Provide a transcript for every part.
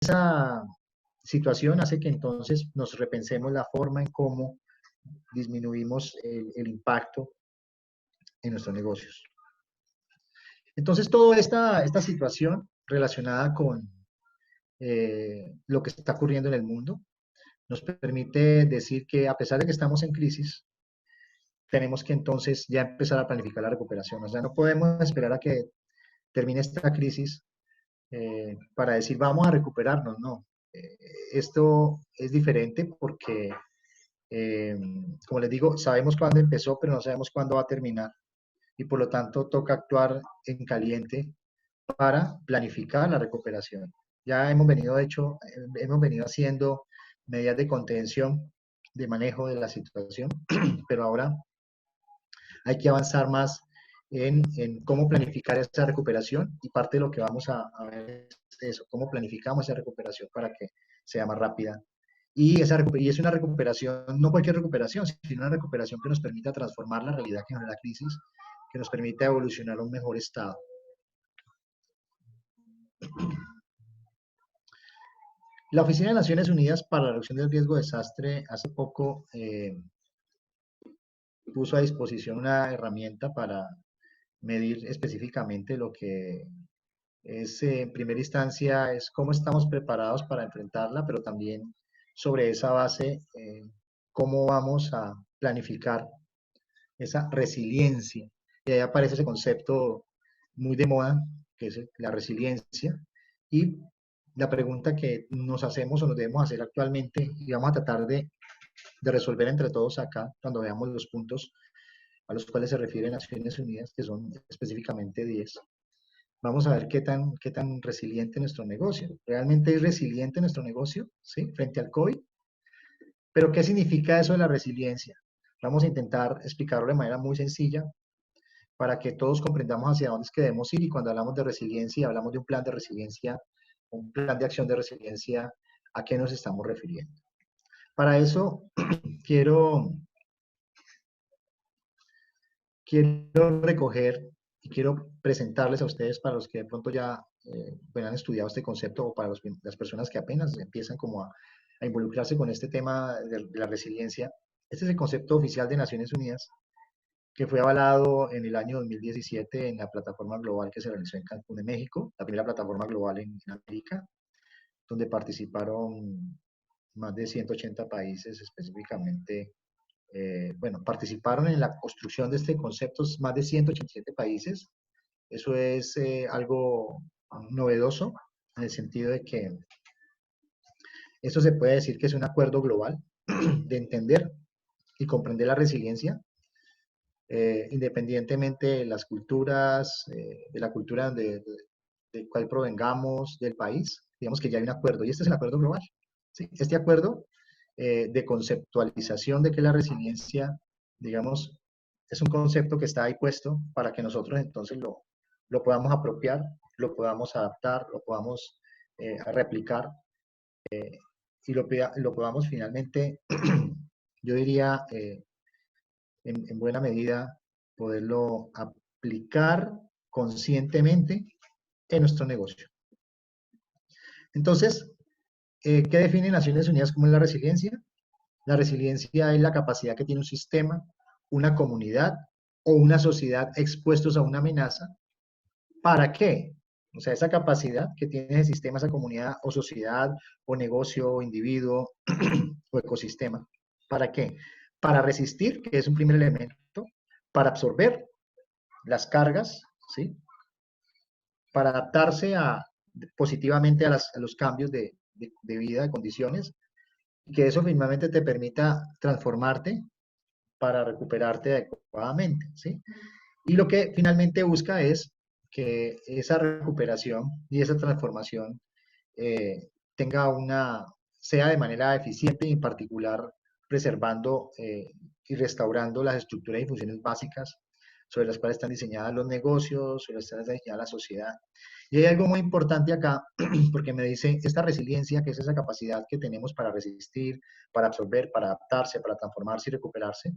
esa situación hace que entonces nos repensemos la forma en cómo disminuimos el impacto en nuestros negocios. Entonces, toda esta situación relacionada con lo que está ocurriendo en el mundo nos permite decir que a pesar de que estamos en crisis, tenemos que entonces ya empezar a planificar la recuperación. O sea, no podemos esperar a que termine esta crisis para decir vamos a recuperarnos, no. Esto es diferente porque, eh, como les digo, sabemos cuándo empezó, pero no sabemos cuándo va a terminar. Y por lo tanto toca actuar en caliente para planificar la recuperación. Ya hemos venido, de hecho, hemos venido haciendo medidas de contención, de manejo de la situación, pero ahora hay que avanzar más en cómo planificar esa recuperación y parte de lo que vamos a ver es eso, cómo planificamos esa recuperación para que sea más rápida. Y es una recuperación, no cualquier recuperación, sino una recuperación que nos permita transformar la realidad que genera la crisis, que nos permita evolucionar a un mejor estado. La Oficina de Naciones Unidas para la Reducción del Riesgo de Desastre hace poco puso a disposición una herramienta para medir específicamente lo que es, en primera instancia, es cómo estamos preparados para enfrentarla, pero también sobre esa base, cómo vamos a planificar esa resiliencia. Y ahí aparece ese concepto muy de moda, que es la resiliencia. Y la pregunta que nos hacemos o nos debemos hacer actualmente, y vamos a tratar de resolver entre todos acá, cuando veamos los puntos a los cuales se refieren Naciones Unidas, que son específicamente 10. Vamos a ver qué tan resiliente es nuestro negocio. ¿Realmente es resiliente nuestro negocio? ¿Sí? Frente al COVID. Pero ¿qué significa eso de la resiliencia? Vamos a intentar explicarlo de manera muy sencilla para que todos comprendamos hacia dónde es que debemos ir y cuando hablamos de resiliencia, hablamos de un plan de resiliencia, un plan de acción de resiliencia, ¿a qué nos estamos refiriendo? Para eso quiero recoger y quiero presentarles a ustedes, para los que de pronto ya han estudiado este concepto o para las personas que apenas empiezan como a involucrarse con este tema de la resiliencia. Este es el concepto oficial de Naciones Unidas que fue avalado en el año 2017 en la plataforma global que se realizó en Cancún, en México, la primera plataforma global en América, donde participaron más de 180 países específicamente. Bueno, participaron en la construcción de este concepto más de 187 países. Eso es algo novedoso en el sentido de que esto se puede decir que es un acuerdo global de entender y comprender la resiliencia, independientemente de las culturas, de la cultura de cual provengamos del país. Digamos que ya hay un acuerdo y este es el acuerdo global. ¿Sí? Este acuerdo de conceptualización de que la resiliencia, digamos, es un concepto que está ahí puesto para que nosotros entonces lo podamos apropiar, lo podamos adaptar, lo podamos replicar y lo podamos finalmente, yo diría, en buena medida, poderlo aplicar conscientemente en nuestro negocio. Entonces, ¿qué define Naciones Unidas como es la resiliencia? La resiliencia es la capacidad que tiene un sistema, una comunidad o una sociedad expuestos a una amenaza. ¿Para qué? O sea, esa capacidad que tiene ese sistema, esa comunidad o sociedad o negocio o individuo o ecosistema. ¿Para qué? Para resistir, que es un primer elemento, para absorber las cargas, ¿sí? Para adaptarse positivamente a los cambios de vida, de condiciones, y que eso finalmente te permita transformarte para recuperarte adecuadamente, ¿sí? Y lo que finalmente busca es que esa recuperación y esa transformación tenga sea de manera eficiente y en particular preservando y restaurando las estructuras y funciones básicas sobre las cuales están diseñadas los negocios, sobre las cuales está diseñada la sociedad. Y hay algo muy importante acá, porque me dice, esta resiliencia, que es esa capacidad que tenemos para resistir, para absorber, para adaptarse, para transformarse y recuperarse,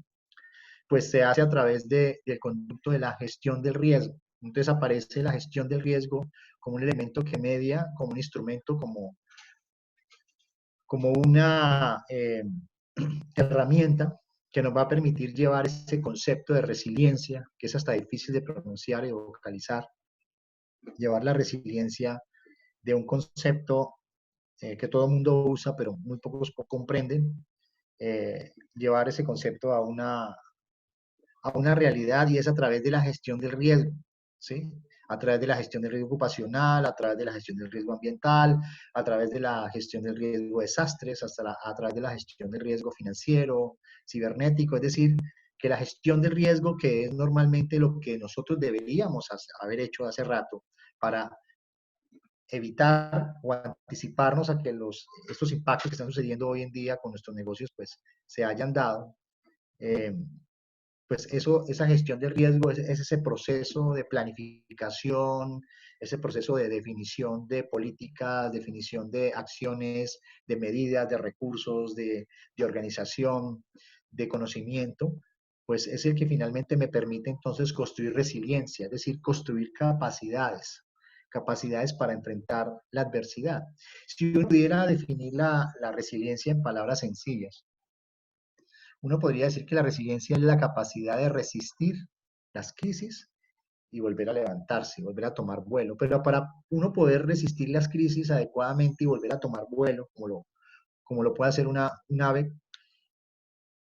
pues se hace a través del conducto de la gestión del riesgo. Entonces aparece la gestión del riesgo como un elemento que media, como un instrumento, como como una herramienta que nos va a permitir llevar ese concepto de resiliencia, que es hasta difícil de pronunciar y vocalizar, llevar la resiliencia de un concepto que todo el mundo usa, pero muy pocos comprenden, llevar ese concepto a una realidad, y es a través de la gestión del riesgo, ¿sí? A través de la gestión del riesgo ocupacional, a través de la gestión del riesgo ambiental, a través de la gestión del riesgo de desastres, a través de la gestión del riesgo financiero, cibernético, es decir, que la gestión del riesgo, que es normalmente lo que nosotros deberíamos haber hecho hace rato para evitar o anticiparnos a que estos impactos que están sucediendo hoy en día con nuestros negocios pues se hayan dado. Pues eso, esa gestión de riesgo es ese proceso de planificación, ese proceso de definición de políticas, definición de acciones, de medidas, de recursos, de organización, de conocimiento, pues es el que finalmente me permite entonces construir resiliencia, es decir, construir capacidades para enfrentar la adversidad. Si uno pudiera definir la resiliencia en palabras sencillas, uno podría decir que la resiliencia es la capacidad de resistir las crisis y volver a levantarse, volver a tomar vuelo. Pero para uno poder resistir las crisis adecuadamente y volver a tomar vuelo, como lo puede hacer un ave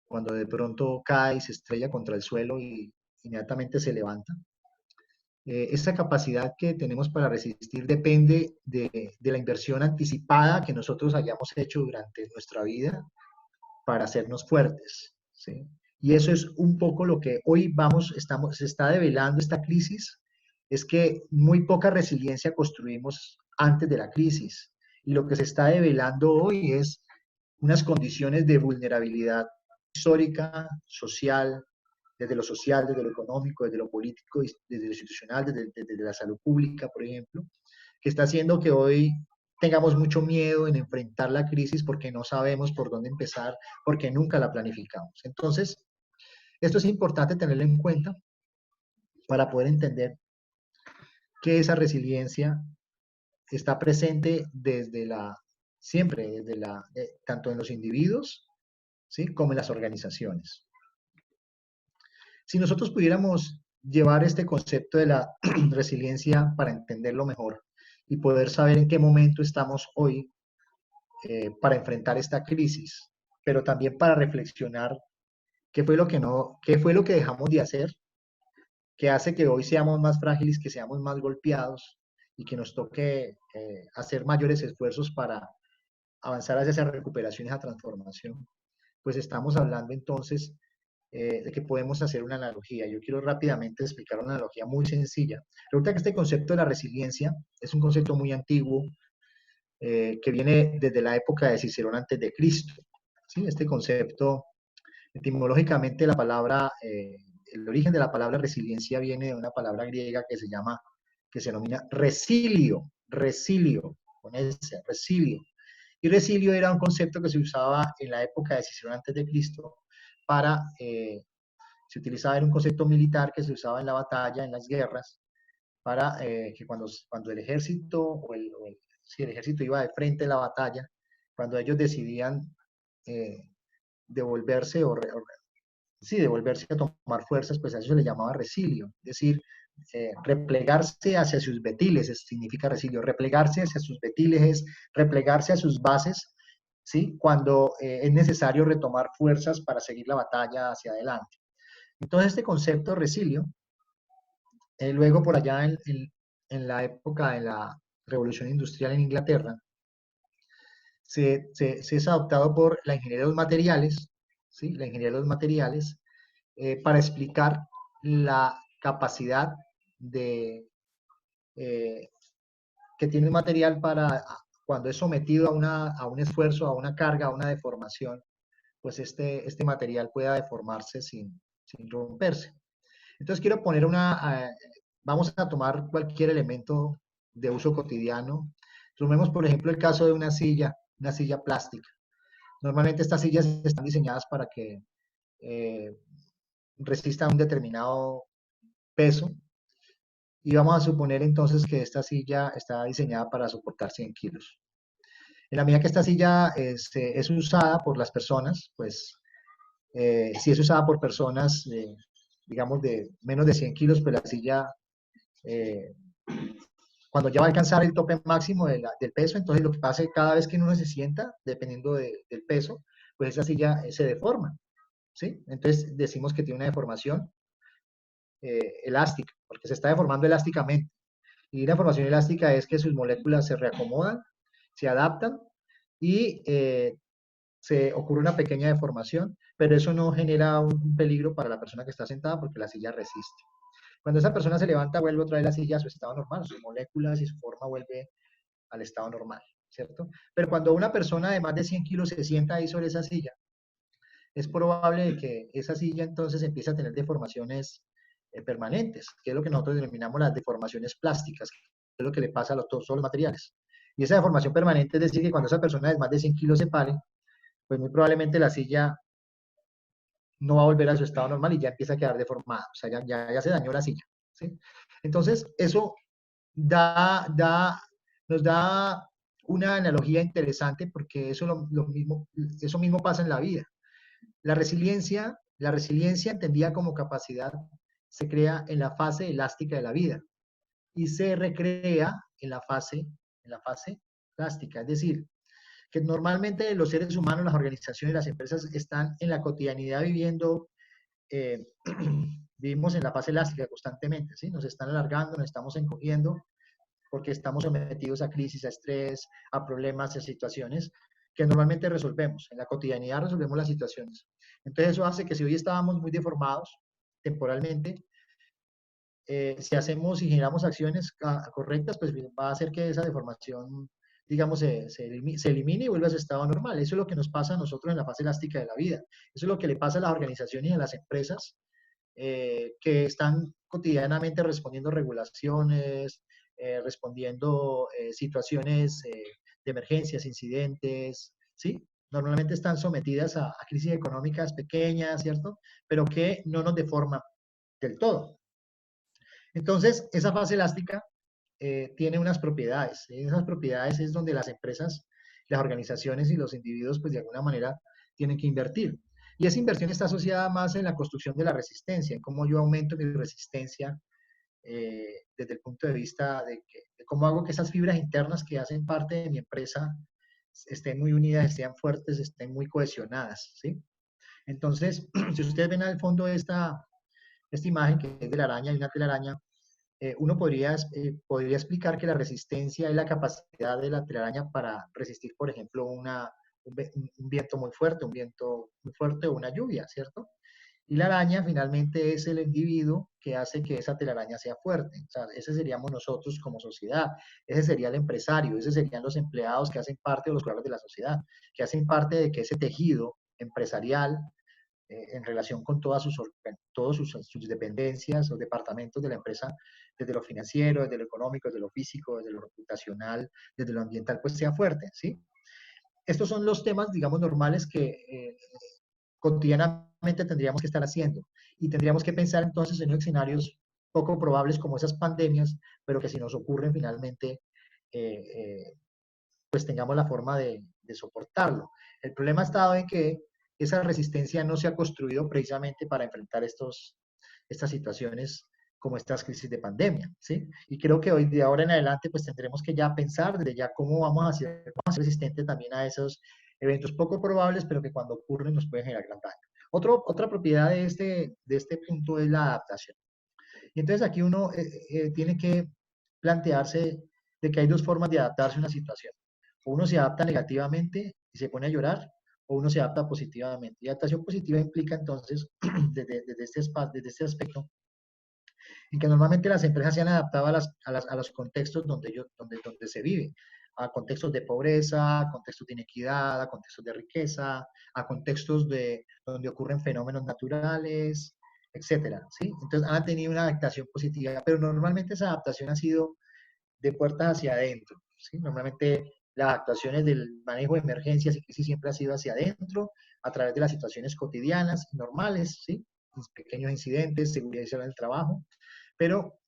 cuando de pronto cae y se estrella contra el suelo y inmediatamente se levanta, esa capacidad que tenemos para resistir depende de la inversión anticipada que nosotros hayamos hecho durante nuestra vida para hacernos fuertes, ¿sí? Y eso es un poco lo que hoy se está develando esta crisis, es que muy poca resiliencia construimos antes de la crisis. Y lo que se está develando hoy es unas condiciones de vulnerabilidad histórica, social, desde lo económico, desde lo político, desde lo institucional, desde la salud pública, por ejemplo, que está haciendo que hoy tengamos mucho miedo en enfrentar la crisis porque no sabemos por dónde empezar, porque nunca la planificamos. Entonces, esto es importante tenerlo en cuenta para poder entender que esa resiliencia está presente siempre, tanto en los individuos, ¿sí? Como en las organizaciones. Si nosotros pudiéramos llevar este concepto de la resiliencia para entenderlo mejor y poder saber en qué momento estamos hoy para enfrentar esta crisis, pero también para reflexionar qué fue lo que no, qué fue lo que dejamos de hacer, que hace que hoy seamos más frágiles, que seamos más golpeados y que nos toque hacer mayores esfuerzos para avanzar hacia esa recuperación y esa transformación. Pues estamos hablando entonces de que podemos hacer una analogía. Yo quiero rápidamente explicar una analogía muy sencilla. Resulta que este concepto de la resiliencia es un concepto muy antiguo, que viene desde la época de Cicerón antes de Cristo. ¿Sí? Este concepto, etimológicamente, el origen de la palabra resiliencia viene de una palabra griega que se denomina resilio, con ese, resilio. Y resilio era un concepto que se usaba en la época de Cicerón antes de Cristo se utilizaba en un concepto militar que se usaba en la batalla, en las guerras, para que cuando el ejército si el ejército iba de frente a la batalla, cuando ellos decidían eh, devolverse devolverse a tomar fuerzas, pues a eso se le llamaba resilio, es decir, replegarse hacia sus betiles, eso significa resilio, replegarse hacia sus betiles es replegarse a sus bases, ¿sí? Cuando es necesario retomar fuerzas para seguir la batalla hacia adelante. Entonces este concepto de resilio, luego por allá en la época de la Revolución Industrial en Inglaterra, se es adoptado por la ingeniería de los materiales, ¿sí? La ingeniería de los materiales, para explicar la capacidad de, eh, que tiene un material para, cuando es sometido a un esfuerzo, a una carga, a una deformación, pues este material pueda deformarse sin romperse. Entonces quiero poner vamos a tomar cualquier elemento de uso cotidiano. Tomemos, por ejemplo, el caso de una silla plástica. Normalmente estas sillas están diseñadas para que eh, resista un determinado peso. Y vamos a suponer entonces que esta silla está diseñada para soportar 100 kilos. En la medida que esta silla es usada por las personas, pues si es usada por personas, digamos, de menos de 100 kilos, pues la silla, eh, cuando ya va a alcanzar el tope máximo del peso, entonces lo que pasa es que cada vez que uno se sienta, dependiendo del peso, pues esa silla se deforma, ¿sí? Entonces decimos que tiene una deformación elástica, porque se está deformando elásticamente. Y la deformación elástica es que sus moléculas se reacomodan, se adaptan y se ocurre una pequeña deformación, pero eso no genera un peligro para la persona que está sentada porque la silla resiste. Cuando esa persona se levanta, vuelve otra vez la silla a su estado normal, sus moléculas y su forma vuelve al estado normal, ¿cierto? Pero cuando una persona de más de 100 kilos se sienta ahí sobre esa silla, es probable que esa silla entonces empiece a tener deformaciones permanentes, que es lo que nosotros denominamos las deformaciones plásticas, que es lo que le pasa a todos los materiales. Y esa deformación permanente es decir que cuando esa persona de más de 100 kilos se pare, pues muy probablemente la silla no va a volver a su estado normal y ya empieza a quedar deformada, o sea, ya se dañó la silla, ¿sí? Entonces, eso nos da una analogía interesante porque eso mismo pasa en la vida. La resiliencia entendida como capacidad se crea en la fase elástica de la vida y se recrea en la fase plástica. Es decir, que normalmente los seres humanos, las organizaciones, las empresas están en la cotidianidad viviendo, eh, vivimos en la fase elástica constantemente, ¿sí? Nos están alargando, nos estamos encogiendo porque estamos sometidos a crisis, a estrés, a problemas, a situaciones que normalmente resolvemos. En la cotidianidad resolvemos las situaciones. Entonces eso hace que si hoy estábamos muy deformados temporalmente, si hacemos y generamos acciones correctas, pues va a hacer que esa deformación, digamos, se elimine y vuelva a su estado normal. Eso es lo que nos pasa a nosotros en la fase elástica de la vida. Eso es lo que le pasa a las organizaciones y a las empresas que están cotidianamente respondiendo regulaciones, respondiendo situaciones de emergencias, incidentes, ¿sí? Normalmente están sometidas a crisis económicas pequeñas, ¿cierto? Pero que no nos deforman del todo. Entonces, esa fase elástica tiene unas propiedades. Y esas propiedades es donde las empresas, las organizaciones y los individuos, pues de alguna manera, tienen que invertir. Y esa inversión está asociada más en la construcción de la resistencia, en cómo yo aumento mi resistencia desde el punto de vista de cómo hago que esas fibras internas que hacen parte de mi empresa estén muy unidas, estén fuertes, estén muy cohesionadas, ¿sí? Entonces, si ustedes ven al fondo esta imagen que es de la araña y una telaraña, uno podría explicar que la resistencia es la capacidad de la telaraña para resistir, por ejemplo, un viento muy fuerte o una lluvia, ¿cierto? Y la araña finalmente es el individuo que hace que esa telaraña sea fuerte. O sea, ese seríamos nosotros como sociedad, ese sería el empresario, ese serían los empleados que hacen parte de los pilares de la sociedad, que hacen parte de que ese tejido empresarial en relación con todos sus dependencias o departamentos de la empresa, desde lo financiero, desde lo económico, desde lo físico, desde lo reputacional, desde lo ambiental, pues sea fuerte, ¿sí? Estos son los temas, digamos, normales que cotidianamente tendríamos que estar haciendo y tendríamos que pensar entonces en escenarios poco probables como esas pandemias, pero que si nos ocurren finalmente, eh, eh, pues tengamos la forma de soportarlo. El problema ha estado en que esa resistencia no se ha construido precisamente para enfrentar estas situaciones como estas crisis de pandemia, ¿sí? Y creo que hoy, de ahora en adelante, pues tendremos que ya pensar desde ya cómo vamos a ser resistentes también a esos eventos poco probables, pero que cuando ocurren nos pueden generar gran daño. Otra propiedad de este punto es la adaptación. Y entonces aquí uno tiene que plantearse de que hay dos formas de adaptarse a una situación. O uno se adapta negativamente y se pone a llorar, o uno se adapta positivamente. Y adaptación positiva implica entonces, desde este aspecto, en que normalmente las empresas se han adaptado a los contextos donde se vive, a contextos de pobreza, a contextos de inequidad, a contextos de riqueza, a contextos donde ocurren fenómenos naturales, etcétera, ¿sí? Entonces han tenido una adaptación positiva, pero normalmente esa adaptación ha sido de puertas hacia adentro, ¿sí? Normalmente las actuaciones del manejo de emergencias y crisis siempre ha sido hacia adentro, a través de las situaciones cotidianas, normales, ¿sí? Pequeños incidentes, seguridad y salud en el trabajo, pero,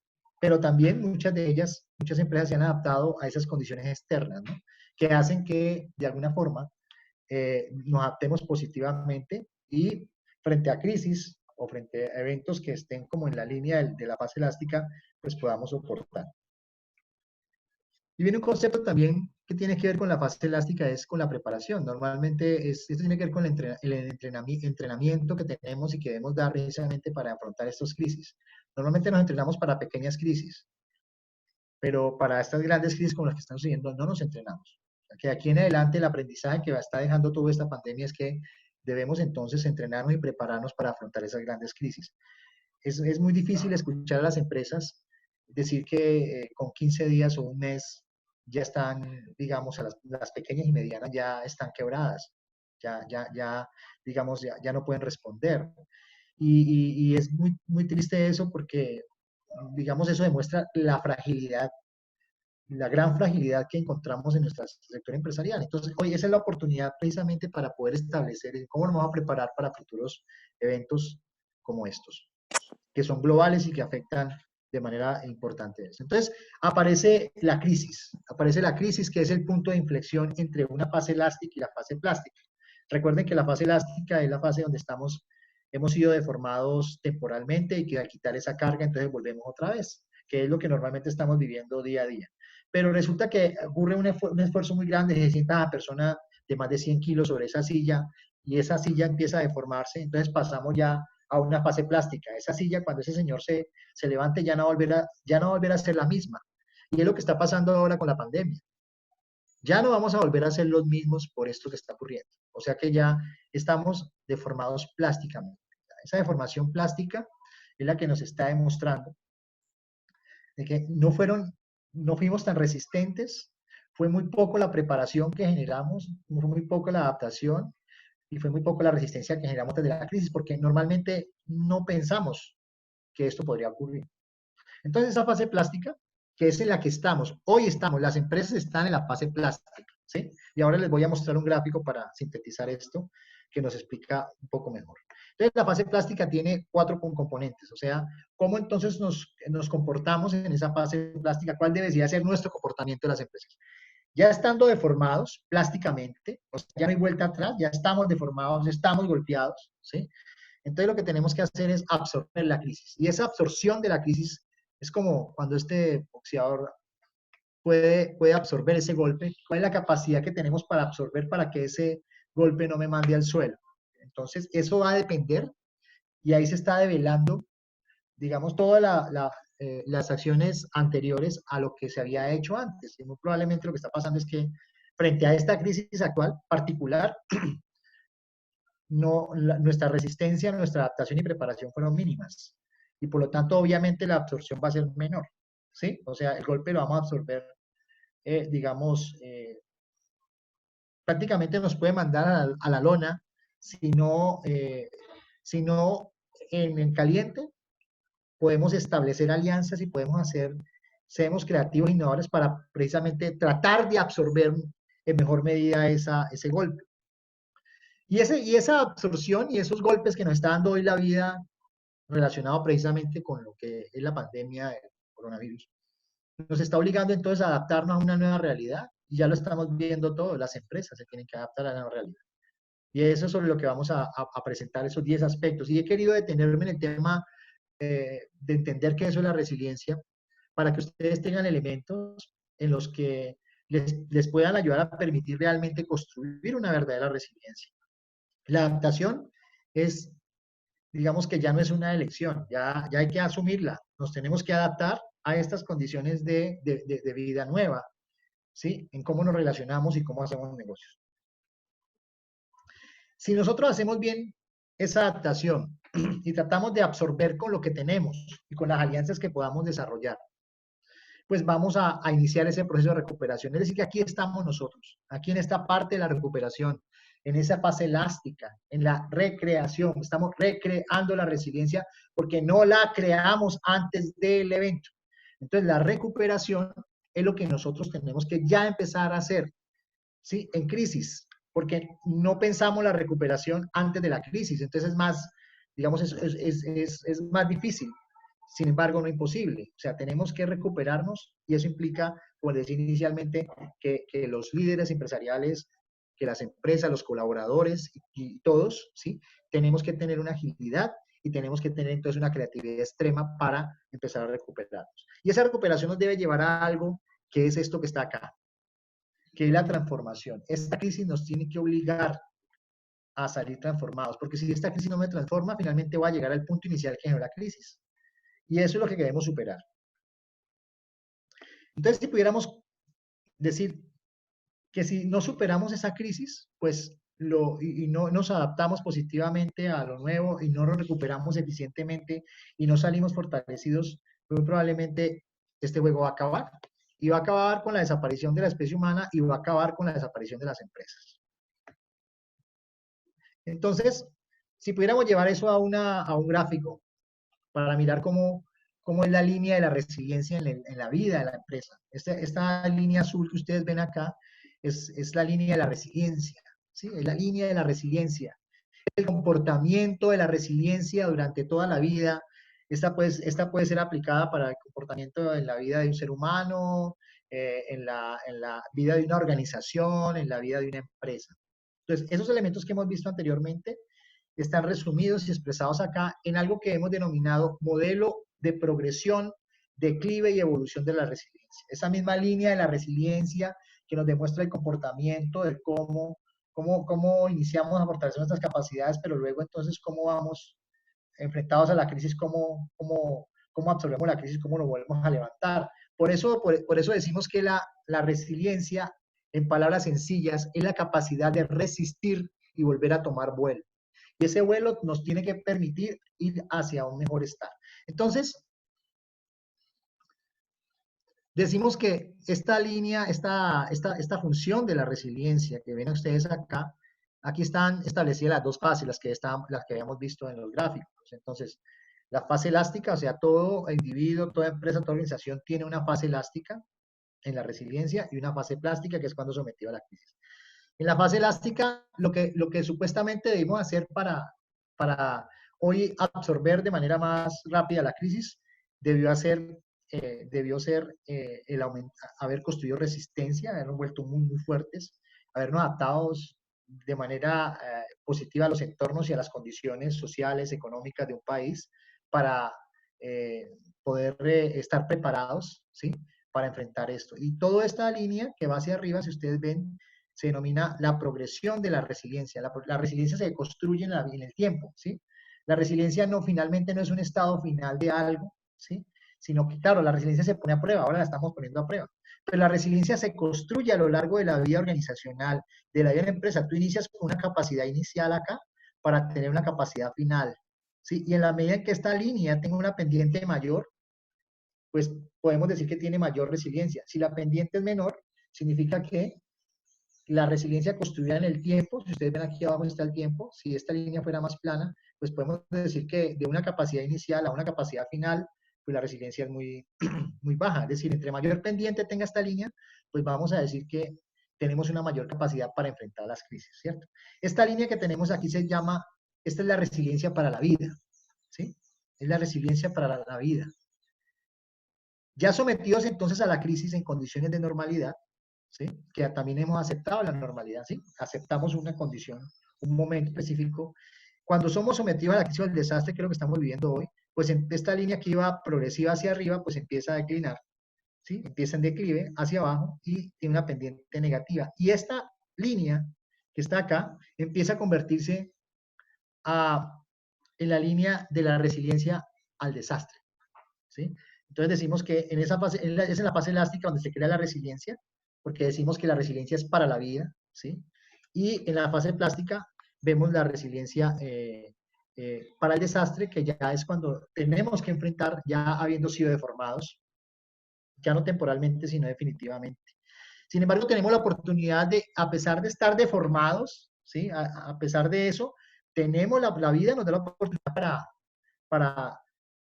pero también muchas empresas se han adaptado a esas condiciones externas, ¿no? que hacen que, de alguna forma, nos adaptemos positivamente y frente a crisis o frente a eventos que estén como en la línea de la fase elástica, pues podamos soportar. Y viene un concepto también que tiene que ver con la fase elástica, es con la preparación. Normalmente esto tiene que ver con el entrenamiento que tenemos y que debemos dar precisamente para afrontar estas crisis. Normalmente nos entrenamos para pequeñas crisis, pero para estas grandes crisis como las que están sucediendo no nos entrenamos. Que aquí en adelante el aprendizaje que está dejando toda esta pandemia es que debemos entonces entrenarnos y prepararnos para afrontar esas grandes crisis. Es muy difícil escuchar a las empresas decir que con 15 días o un mes ya están, digamos, las pequeñas y medianas ya están quebradas, digamos, ya no pueden responder. Y es muy triste eso porque, digamos, eso demuestra la fragilidad, la gran fragilidad que encontramos en nuestro sector empresarial. Entonces, hoy esa es la oportunidad precisamente para poder establecer cómo nos vamos a preparar para futuros eventos como estos, que son globales y que afectan de manera importante. Entonces, aparece la crisis que es el punto de inflexión entre una fase elástica y la fase plástica. Recuerden que la fase elástica es la fase donde hemos sido deformados temporalmente y que al quitar esa carga, entonces volvemos otra vez, que es lo que normalmente estamos viviendo día a día. Pero resulta que ocurre un esfuerzo muy grande, se sienta a persona de más de 100 kilos sobre esa silla y esa silla empieza a deformarse, entonces pasamos ya a una fase plástica. Esa silla, cuando ese señor se levante, ya no va a volver a ser la misma. Y es lo que está pasando ahora con la pandemia. Ya no vamos a volver a ser los mismos por esto que está ocurriendo. O sea que ya estamos deformados plásticamente. Esa deformación plástica es la que nos está demostrando de que no fuimos tan resistentes, fue muy poco la preparación que generamos, fue muy poco la adaptación y fue muy poco la resistencia que generamos desde la crisis, porque normalmente no pensamos que esto podría ocurrir. Entonces, esa fase plástica, que es en la que estamos, hoy estamos, las empresas están en la fase plástica, ¿sí? Y ahora les voy a mostrar un gráfico para sintetizar esto, que nos explica un poco mejor. Entonces, la fase plástica tiene 4 componentes, o sea, cómo entonces nos comportamos en esa fase plástica, cuál debería ser nuestro comportamiento de las empresas. Ya estando deformados plásticamente, o sea, ya no hay vuelta atrás, ya estamos deformados, estamos golpeados, ¿sí? Entonces lo que tenemos que hacer es absorber la crisis. Y esa absorción de la crisis es como cuando este boxeador puede absorber ese golpe. ¿Cuál es la capacidad que tenemos para absorber para que ese golpe no me mande al suelo? Entonces eso va a depender y ahí se está develando, digamos, todas las acciones anteriores a lo que se había hecho antes. Y muy probablemente lo que está pasando es que frente a esta crisis actual particular, nuestra resistencia, nuestra adaptación y preparación fueron mínimas. Y por lo tanto, obviamente, la absorción va a ser menor. ¿Sí? O sea, el golpe lo vamos a absorber, digamos, prácticamente nos puede mandar a la lona, si no en caliente, podemos establecer alianzas y seremos creativos e innovadores para precisamente tratar de absorber en mejor medida ese golpe. Y esa absorción y esos golpes que nos está dando hoy la vida relacionado precisamente con lo que es la pandemia del coronavirus, nos está obligando entonces a adaptarnos a una nueva realidad. Y ya lo estamos viendo todos, las empresas se tienen que adaptar a la nueva realidad. Y eso es sobre lo que vamos a presentar, esos 10 aspectos. Y he querido detenerme en el tema de entender que eso es la resiliencia, para que ustedes tengan elementos en los que les puedan ayudar a permitir realmente construir una verdadera resiliencia. La adaptación es, digamos que ya no es una elección, ya hay que asumirla. Nos tenemos que adaptar a estas condiciones de vida nueva, ¿sí? En cómo nos relacionamos y cómo hacemos negocios. Si nosotros hacemos bien esa adaptación y tratamos de absorber con lo que tenemos y con las alianzas que podamos desarrollar, pues vamos a iniciar ese proceso de recuperación. Es decir, que aquí estamos nosotros, aquí en esta parte de la recuperación, en esa fase elástica, en la recreación. Estamos recreando la resiliencia porque no la creamos antes del evento. Entonces, la recuperación es lo que nosotros tenemos que ya empezar a hacer, ¿sí? En crisis, porque no pensamos la recuperación antes de la crisis. Entonces, es más, digamos, es más difícil. Sin embargo, no imposible. O sea, tenemos que recuperarnos y eso implica como decía inicialmente, que los líderes empresariales, que las empresas, los colaboradores y todos, ¿sí? Tenemos que tener una agilidad y tenemos que tener entonces una creatividad extrema para empezar a recuperarnos. Y esa recuperación nos debe llevar a algo que es esto que está acá, que es la transformación. Esta crisis nos tiene que obligar a salir transformados, porque si esta crisis no me transforma, finalmente voy a llegar al punto inicial que generó la crisis. Y eso es lo que queremos superar. Entonces, si pudiéramos decir que si no superamos esa crisis, pues y no nos adaptamos positivamente a lo nuevo y no nos recuperamos eficientemente y no salimos fortalecidos, muy probablemente este juego va a acabar. Y va a acabar con la desaparición de la especie humana y va a acabar con la desaparición de las empresas. Entonces, si pudiéramos llevar eso a un gráfico para mirar cómo es la línea de la resiliencia en la vida de la empresa. Esta línea azul que ustedes ven acá es la línea de la resiliencia, ¿sí? Es la línea de la resiliencia. El comportamiento de la resiliencia durante toda la vida. Esta puede ser aplicada para el comportamiento en la vida de un ser humano, en la vida de una organización, en la vida de una empresa. Entonces, esos elementos que hemos visto anteriormente están resumidos y expresados acá en algo que hemos denominado modelo de progresión, declive y evolución de la resiliencia. Esa misma línea de la resiliencia que nos demuestra el comportamiento de cómo iniciamos a fortalecer nuestras capacidades, pero luego entonces cómo vamos enfrentados a la crisis, cómo absorbemos la crisis, cómo nos volvemos a levantar. Por eso decimos que la resiliencia, en palabras sencillas, es la capacidad de resistir y volver a tomar vuelo. Y ese vuelo nos tiene que permitir ir hacia un mejor estado. Entonces, decimos que esta línea, esta función de la resiliencia que ven ustedes acá, aquí están establecidas las dos fases, las que habíamos visto en los gráficos. Entonces, la fase elástica, o sea, todo individuo, toda empresa, toda organización tiene una fase elástica en la resiliencia y una fase plástica, que es cuando sometido a la crisis. En la fase elástica, lo que supuestamente debimos hacer para hoy absorber de manera más rápida la crisis debió ser el haber construido resistencia, habernos vuelto muy fuertes, habernos adaptado de manera positiva a los entornos y a las condiciones sociales, económicas de un país para poder estar preparados, ¿sí? Para enfrentar esto. Y toda esta línea que va hacia arriba, si ustedes ven, se denomina la progresión de la resiliencia. La resiliencia se construye en el tiempo, ¿sí? La resiliencia finalmente no es un estado final de algo, ¿sí? Sino que, claro, la resiliencia se pone a prueba, ahora la estamos poniendo a prueba. Pero la resiliencia se construye a lo largo de la vida organizacional, de la vida de la empresa. Tú inicias con una capacidad inicial acá para tener una capacidad final, ¿sí? Y en la medida en que esta línea tenga una pendiente mayor, pues podemos decir que tiene mayor resiliencia. Si la pendiente es menor, significa que la resiliencia construida en el tiempo, si ustedes ven aquí abajo está el tiempo, si esta línea fuera más plana, pues podemos decir que de una capacidad inicial a una capacidad final, pues la resiliencia es muy baja. Es decir, entre mayor pendiente tenga esta línea, pues vamos a decir que tenemos una mayor capacidad para enfrentar las crisis, ¿cierto? Esta línea que tenemos aquí se llama, esta es la resiliencia para la vida, ¿sí? Es la resiliencia para la vida. Ya sometidos entonces a la crisis en condiciones de normalidad, ¿sí? Que también hemos aceptado la normalidad, ¿sí? Aceptamos una condición, un momento específico. Cuando somos sometidos a la crisis o al desastre, que es lo que estamos viviendo hoy, pues en esta línea que iba progresiva hacia arriba, pues empieza a declinar, ¿sí? Empieza en declive hacia abajo y tiene una pendiente negativa. Y esta línea que está acá empieza a convertirse en la línea de la resiliencia al desastre, ¿sí? Entonces decimos que en esa fase, es en la fase elástica donde se crea la resiliencia, porque decimos que la resiliencia es para la vida, ¿sí? Y en la fase plástica vemos la resiliencia para el desastre, que ya es cuando tenemos que enfrentar, ya habiendo sido deformados, ya no temporalmente, sino definitivamente. Sin embargo, tenemos la oportunidad de, a pesar de estar deformados, ¿sí? A pesar de eso, tenemos la vida, nos da la oportunidad para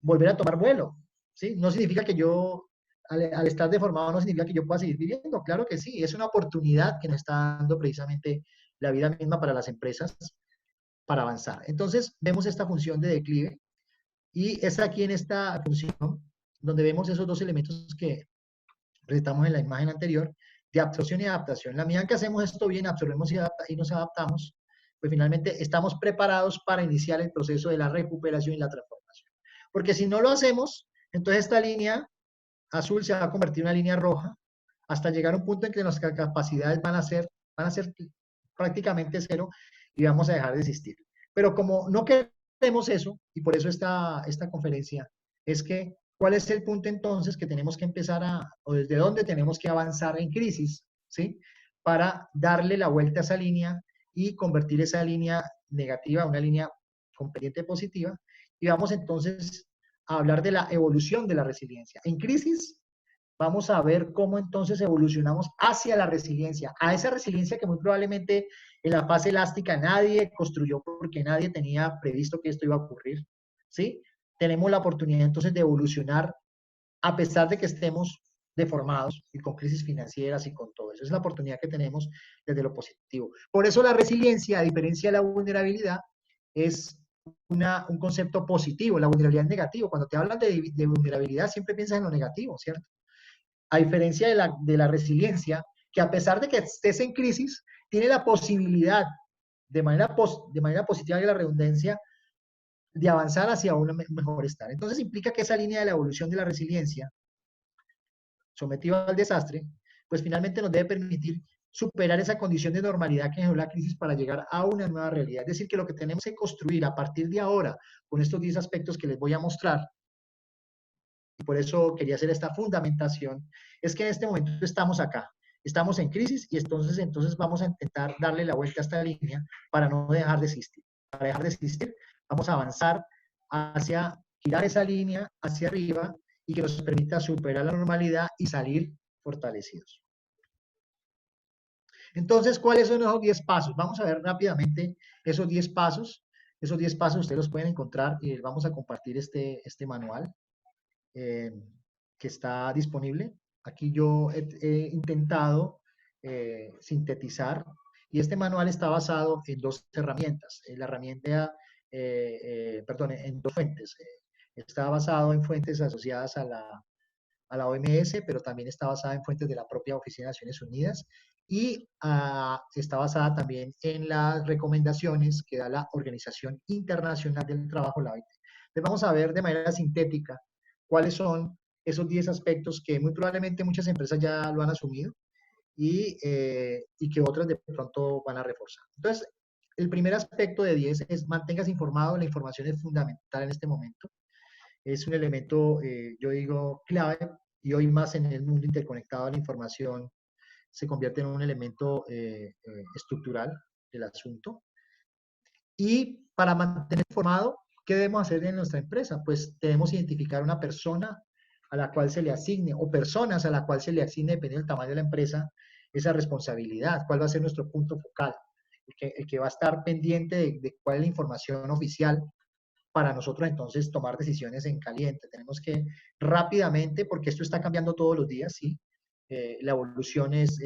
volver a tomar vuelo, ¿sí? No significa que yo, al estar deformado, no significa que yo pueda seguir viviendo. Claro que sí, es una oportunidad que nos está dando precisamente la vida misma para las empresas para avanzar. Entonces, vemos esta función de declive y es aquí en esta función donde vemos esos dos elementos presentamos en la imagen anterior, de absorción y adaptación. En la medida que hacemos esto bien, absorbemos y nos adaptamos, pues finalmente estamos preparados para iniciar el proceso de la recuperación y la transformación. Porque si no lo hacemos, entonces esta línea azul se va a convertir en una línea roja hasta llegar a un punto en que nuestras capacidades van a ser prácticamente cero y vamos a dejar de existir. Pero como no queremos eso, y por eso esta conferencia, es que ¿cuál es el punto entonces que tenemos que empezar o desde dónde tenemos que avanzar en crisis, ¿sí? Para darle la vuelta a esa línea y convertir esa línea negativa a una línea con pendiente positiva. Y vamos entonces a hablar de la evolución de la resiliencia. En crisis vamos a ver cómo entonces evolucionamos hacia la resiliencia, a esa resiliencia que muy probablemente en la fase elástica nadie construyó porque nadie tenía previsto que esto iba a ocurrir, ¿sí? Tenemos la oportunidad entonces de evolucionar a pesar de que estemos deformados y con crisis financieras y con todo eso. Es la oportunidad que tenemos desde lo positivo. Por eso la resiliencia, a diferencia de la vulnerabilidad, es un concepto positivo. La vulnerabilidad es negativo. Cuando te hablan de vulnerabilidad, siempre piensas en lo negativo, ¿cierto? A diferencia de la resiliencia, que a pesar de que estés en crisis, tiene la posibilidad, de manera positiva de la redundancia, de avanzar hacia un mejor estar. Entonces implica que esa línea de la evolución de la resiliencia, sometida al desastre, pues finalmente nos debe permitir superar esa condición de normalidad que generó la crisis para llegar a una nueva realidad. Es decir, que lo que tenemos que construir a partir de ahora, con estos 10 aspectos que les voy a mostrar, y por eso quería hacer esta fundamentación, es que en este momento estamos acá, estamos en crisis y entonces vamos a intentar darle la vuelta a esta línea para no dejar de existir. Para dejar de existir, vamos a avanzar hacia girar esa línea hacia arriba y que nos permita superar la normalidad y salir fortalecidos. Entonces, ¿cuáles son esos 10 pasos? Vamos a ver rápidamente esos 10 pasos. Esos 10 pasos ustedes los pueden encontrar y vamos a compartir este manual. Que está disponible. Aquí yo he intentado sintetizar y este manual está basado en dos herramientas. La herramienta, perdón, en dos fuentes. Está basado en fuentes asociadas a la OMS, pero también está basada en fuentes de la propia Oficina de Naciones Unidas y está basada también en las recomendaciones que da la Organización Internacional del Trabajo, la OIT. Entonces vamos a ver de manera sintética cuáles son esos 10 aspectos que muy probablemente muchas empresas ya lo han asumido y que otras de pronto van a reforzar. Entonces, el primer aspecto de 10 es manténgase informado, la información es fundamental en este momento. Es un elemento, yo digo, clave y hoy más en el mundo interconectado de la información se convierte en un elemento estructural del asunto. Y para mantener informado, ¿qué debemos hacer en nuestra empresa? Pues debemos identificar una persona a la cual se le asigne o personas a la cual se le asigne, dependiendo del tamaño de la empresa, esa responsabilidad. ¿Cuál va a ser nuestro punto focal? El que va a estar pendiente de cuál es la información oficial para nosotros entonces tomar decisiones en caliente. Tenemos que rápidamente, porque esto está cambiando todos los días, ¿sí? La evolución es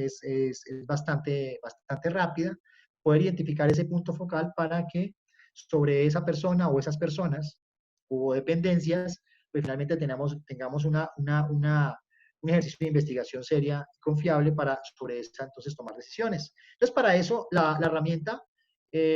bastante rápida, poder identificar ese punto focal para que sobre esa persona o esas personas o dependencias, pues finalmente tengamos un ejercicio de investigación seria y confiable para sobre esa entonces tomar decisiones. Entonces, para eso la herramienta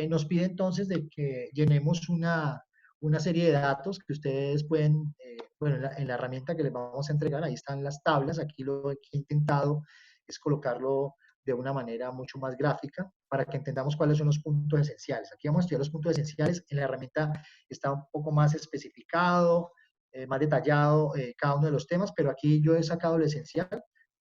nos pide entonces de que llenemos una serie de datos que ustedes pueden, bueno, en la herramienta que les vamos a entregar, ahí están las tablas, aquí lo que he intentado es colocarlo de una manera mucho más gráfica para que entendamos cuáles son los puntos esenciales. Aquí vamos a estudiar los puntos esenciales, en la herramienta está un poco más especificado, más detallado cada uno de los temas, pero aquí yo he sacado lo esencial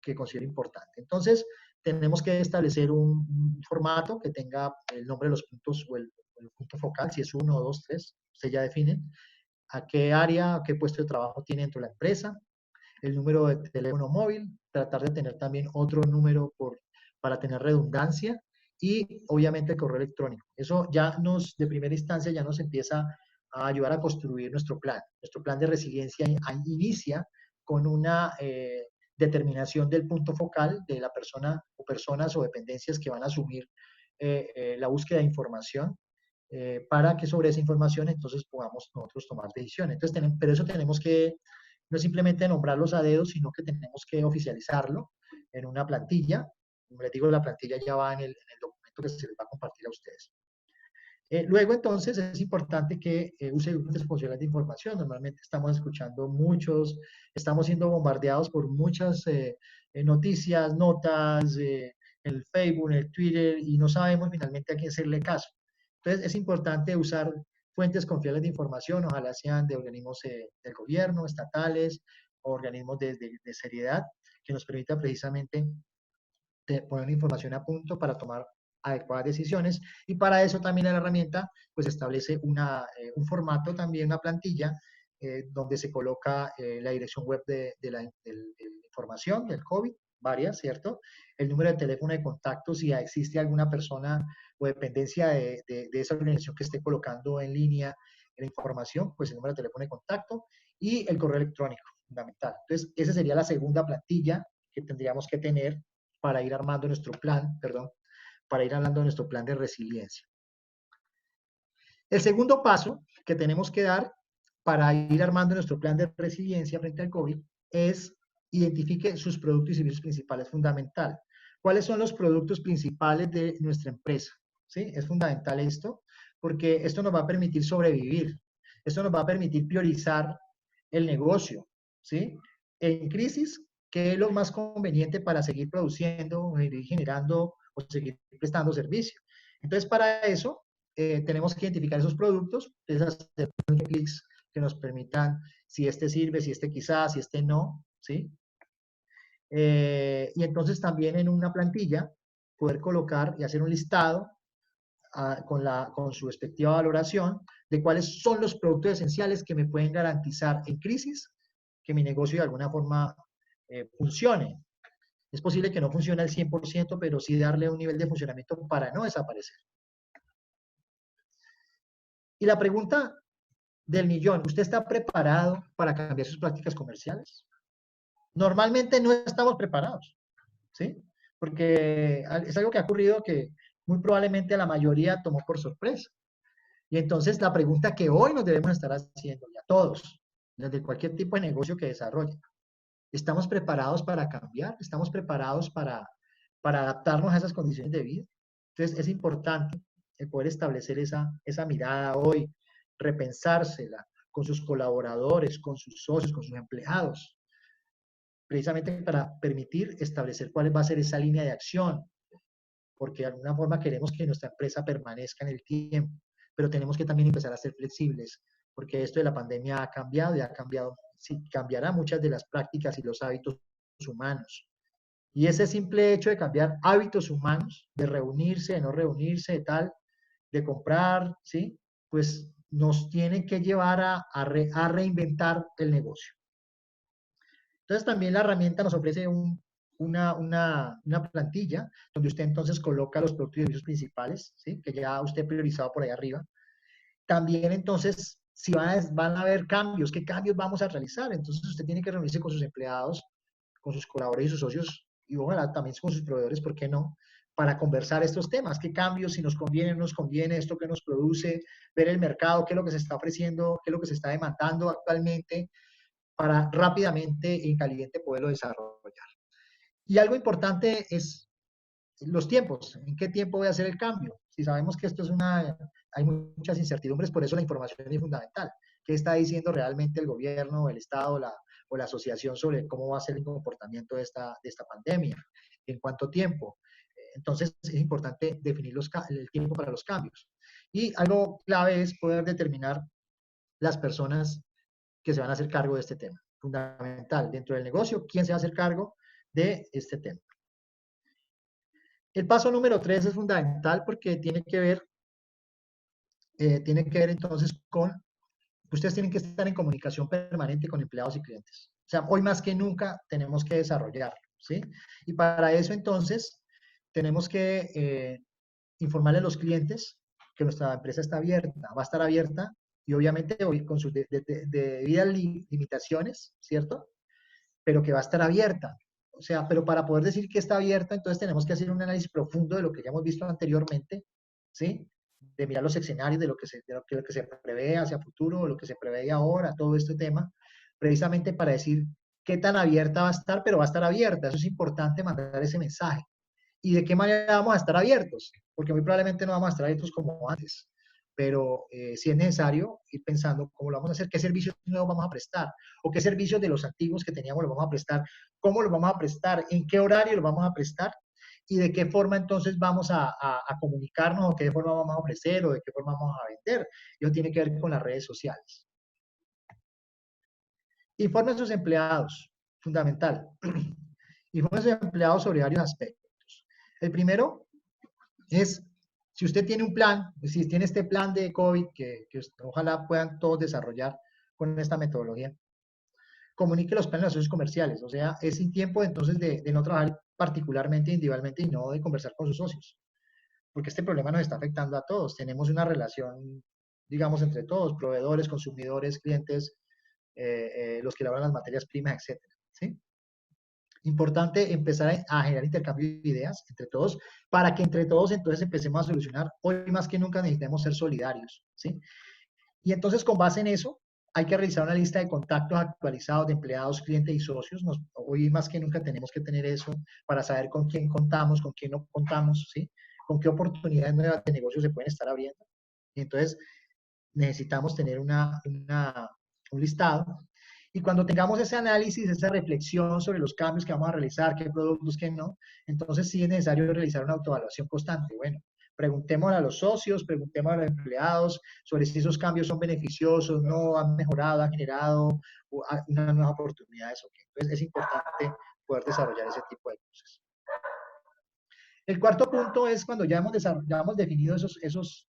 que considero importante. Entonces, tenemos que establecer un formato que tenga el nombre de los puntos o el punto focal, si es 1, 2, 3, ustedes ya definen a qué área, a qué puesto de trabajo tiene dentro de la empresa, el número de teléfono móvil, tratar de tener también otro número para tener redundancia y obviamente el correo electrónico. Eso ya de primera instancia, ya nos empieza a ayudar a construir nuestro plan. Nuestro plan de resiliencia inicia con una determinación del punto focal de la persona o personas o dependencias que van a asumir la búsqueda de información para que sobre esa información entonces podamos nosotros tomar decisiones. Entonces, pero eso tenemos que no es simplemente nombrarlos a dedo, sino que tenemos que oficializarlo en una plantilla. Como les digo, la plantilla ya va en el documento que se les va a compartir a ustedes. Luego, entonces, es importante que use fuentes confiables de información. Normalmente estamos escuchando muchos, estamos siendo bombardeados por muchas noticias, notas, en el Facebook, en el Twitter, y no sabemos finalmente a quién hacerle caso. Entonces, es importante usar fuentes confiables de información, ojalá sean de organismos del gobierno, estatales, o organismos de seriedad, que nos permita precisamente poner información a punto para tomar adecuadas decisiones, y para eso también la herramienta pues establece un formato, también una plantilla, donde se coloca la dirección web de la información del COVID, varias, ¿cierto? El número de teléfono de contacto, si existe alguna persona o dependencia de esa organización que esté colocando en línea la información, pues el número de teléfono de contacto y el correo electrónico, fundamental. Entonces, esa sería la segunda plantilla que tendríamos que tener para ir armando nuestro plan, perdón, para ir hablando de nuestro plan de resiliencia. El segundo paso que tenemos que dar para ir armando nuestro plan de resiliencia frente al COVID es identifique sus productos y servicios principales, fundamental. ¿Cuáles son los productos principales de nuestra empresa? ¿Sí? Es fundamental esto, porque esto nos va a permitir sobrevivir, esto nos va a permitir priorizar el negocio, ¿sí? En crisis, ¿qué es lo más conveniente para seguir produciendo, seguir generando o seguir prestando servicio? Entonces, para eso, tenemos que identificar esos productos, hacer clics que nos permitan si este sirve, si este quizás, si este no, ¿sí? Y entonces también en una plantilla poder colocar y hacer un listado con su respectiva valoración de cuáles son los productos esenciales que me pueden garantizar en crisis que mi negocio de alguna forma funcione. Es posible que no funcione al 100%, pero sí darle un nivel de funcionamiento para no desaparecer. Y la pregunta del millón, ¿usted está preparado para cambiar sus prácticas comerciales? Normalmente no estamos preparados, ¿sí? Porque es algo que ha ocurrido que muy probablemente la mayoría tomó por sorpresa. Y entonces la pregunta que hoy nos debemos estar haciendo, ya todos, desde cualquier tipo de negocio que desarrolle, ¿estamos preparados para cambiar? ¿Estamos preparados para adaptarnos a esas condiciones de vida? Entonces es importante el poder establecer esa mirada hoy, repensársela con sus colaboradores, con sus socios, con sus empleados, precisamente para permitir establecer cuál va a ser esa línea de acción, porque de alguna forma queremos que nuestra empresa permanezca en el tiempo, pero tenemos que también empezar a ser flexibles, porque esto de la pandemia ha cambiado y ha cambiado, sí, cambiará muchas de las prácticas y los hábitos humanos. Y ese simple hecho de cambiar hábitos humanos, de reunirse, de no reunirse, de tal, de comprar, ¿sí? Pues nos tiene que llevar a reinventar el negocio. Entonces también la herramienta nos ofrece una plantilla donde usted entonces coloca los productos y servicios principales, ¿sí? Que ya usted ha priorizado por ahí arriba. También entonces, si van a haber cambios, ¿qué cambios vamos a realizar? Entonces usted tiene que reunirse con sus empleados, con sus colaboradores y sus socios, y ojalá también con sus proveedores, ¿por qué no? Para conversar estos temas, qué cambios, si nos conviene, no nos conviene, esto que nos produce, ver el mercado, qué es lo que se está ofreciendo, qué es lo que se está demandando actualmente, para rápidamente en caliente poderlo desarrollar. Y algo importante es los tiempos. ¿En qué tiempo voy a hacer el cambio? Si sabemos que esto es hay muchas incertidumbres, por eso la información es fundamental. ¿Qué está diciendo realmente el gobierno, el Estado o la asociación sobre cómo va a ser el comportamiento de esta pandemia? ¿En cuánto tiempo? Entonces es importante definir el tiempo para los cambios. Y algo clave es poder determinar las personas que se van a hacer cargo de este tema. Fundamental, dentro del negocio, ¿quién se va a hacer cargo de este tema? El paso número 3 es fundamental porque tiene que ver entonces con, ustedes tienen que estar en comunicación permanente con empleados y clientes. O sea, hoy más que nunca tenemos que desarrollar, ¿sí? Y para eso entonces tenemos que informarle a los clientes que nuestra empresa está abierta, va a estar abierta y obviamente hoy con sus debidas limitaciones, ¿cierto? Pero que va a estar abierta. O sea, pero para poder decir que está abierta, entonces tenemos que hacer un análisis profundo de lo que ya hemos visto anteriormente, ¿sí? De mirar los escenarios de lo que se prevé hacia futuro, lo que se prevé ahora, todo este tema, precisamente para decir qué tan abierta va a estar, pero va a estar abierta. Eso es importante, mandar ese mensaje. ¿Y de qué manera vamos a estar abiertos? Porque muy probablemente no vamos a estar abiertos como antes, pero si es necesario ir pensando cómo lo vamos a hacer, qué servicios nuevos vamos a prestar, o qué servicios de los antiguos que teníamos los vamos a prestar, cómo los vamos a prestar, en qué horario los vamos a prestar, y de qué forma entonces vamos a comunicarnos, o qué forma vamos a ofrecer, o de qué forma vamos a vender. Eso tiene que ver con las redes sociales. Informe a sus empleados, fundamental. Informe a sus empleados sobre varios aspectos. El primero es, si usted tiene un plan, si tiene este plan de COVID, que ojalá puedan todos desarrollar con esta metodología, comunique los planes a los socios comerciales. O sea, es sin tiempo entonces de no trabajar particularmente, individualmente, y no de conversar con sus socios. Porque este problema nos está afectando a todos. Tenemos una relación, digamos, entre todos, proveedores, consumidores, clientes, los que elaboran las materias primas, etcétera, ¿sí? Importante empezar a generar intercambio de ideas entre todos, para que entre todos entonces empecemos a solucionar. Hoy más que nunca necesitamos ser solidarios, ¿sí? Y entonces con base en eso, hay que realizar una lista de contactos actualizados de empleados, clientes y socios. Hoy más que nunca tenemos que tener eso para saber con quién contamos, con quién no contamos, ¿sí? Con qué oportunidades nuevas de negocio se pueden estar abriendo. Y entonces necesitamos tener un listado. Y cuando tengamos ese análisis, esa reflexión sobre los cambios que vamos a realizar, qué productos, qué no, entonces sí es necesario realizar una autoevaluación constante. Bueno, preguntemos a los socios, preguntemos a los empleados sobre si esos cambios son beneficiosos, no han mejorado, han generado unas nuevas oportunidades. Okay. Entonces es importante poder desarrollar ese tipo de cosas. El cuarto punto es cuando ya hemos definido esos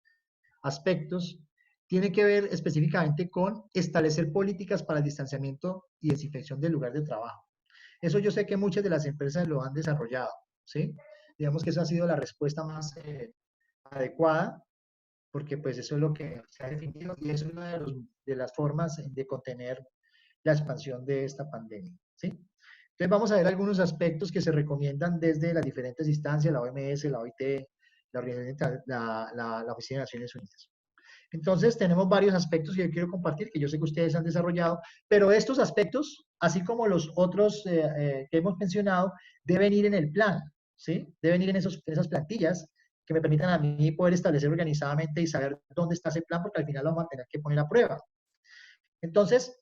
aspectos, tiene que ver específicamente con establecer políticas para el distanciamiento y desinfección del lugar de trabajo. Eso yo sé que muchas de las empresas lo han desarrollado, ¿sí? Digamos que esa ha sido la respuesta más adecuada, porque pues eso es lo que se ha definido y es una de las formas de contener la expansión de esta pandemia, ¿sí? Entonces vamos a ver algunos aspectos que se recomiendan desde las diferentes instancias, la OMS, la OIT, la Oficina de Naciones Unidas. Entonces, tenemos varios aspectos que yo quiero compartir, que yo sé que ustedes han desarrollado, pero estos aspectos, así como los otros que hemos mencionado, deben ir en el plan, ¿sí? Deben ir en esas plantillas que me permitan a mí poder establecer organizadamente y saber dónde está ese plan, porque al final lo vamos a tener que poner a prueba. Entonces,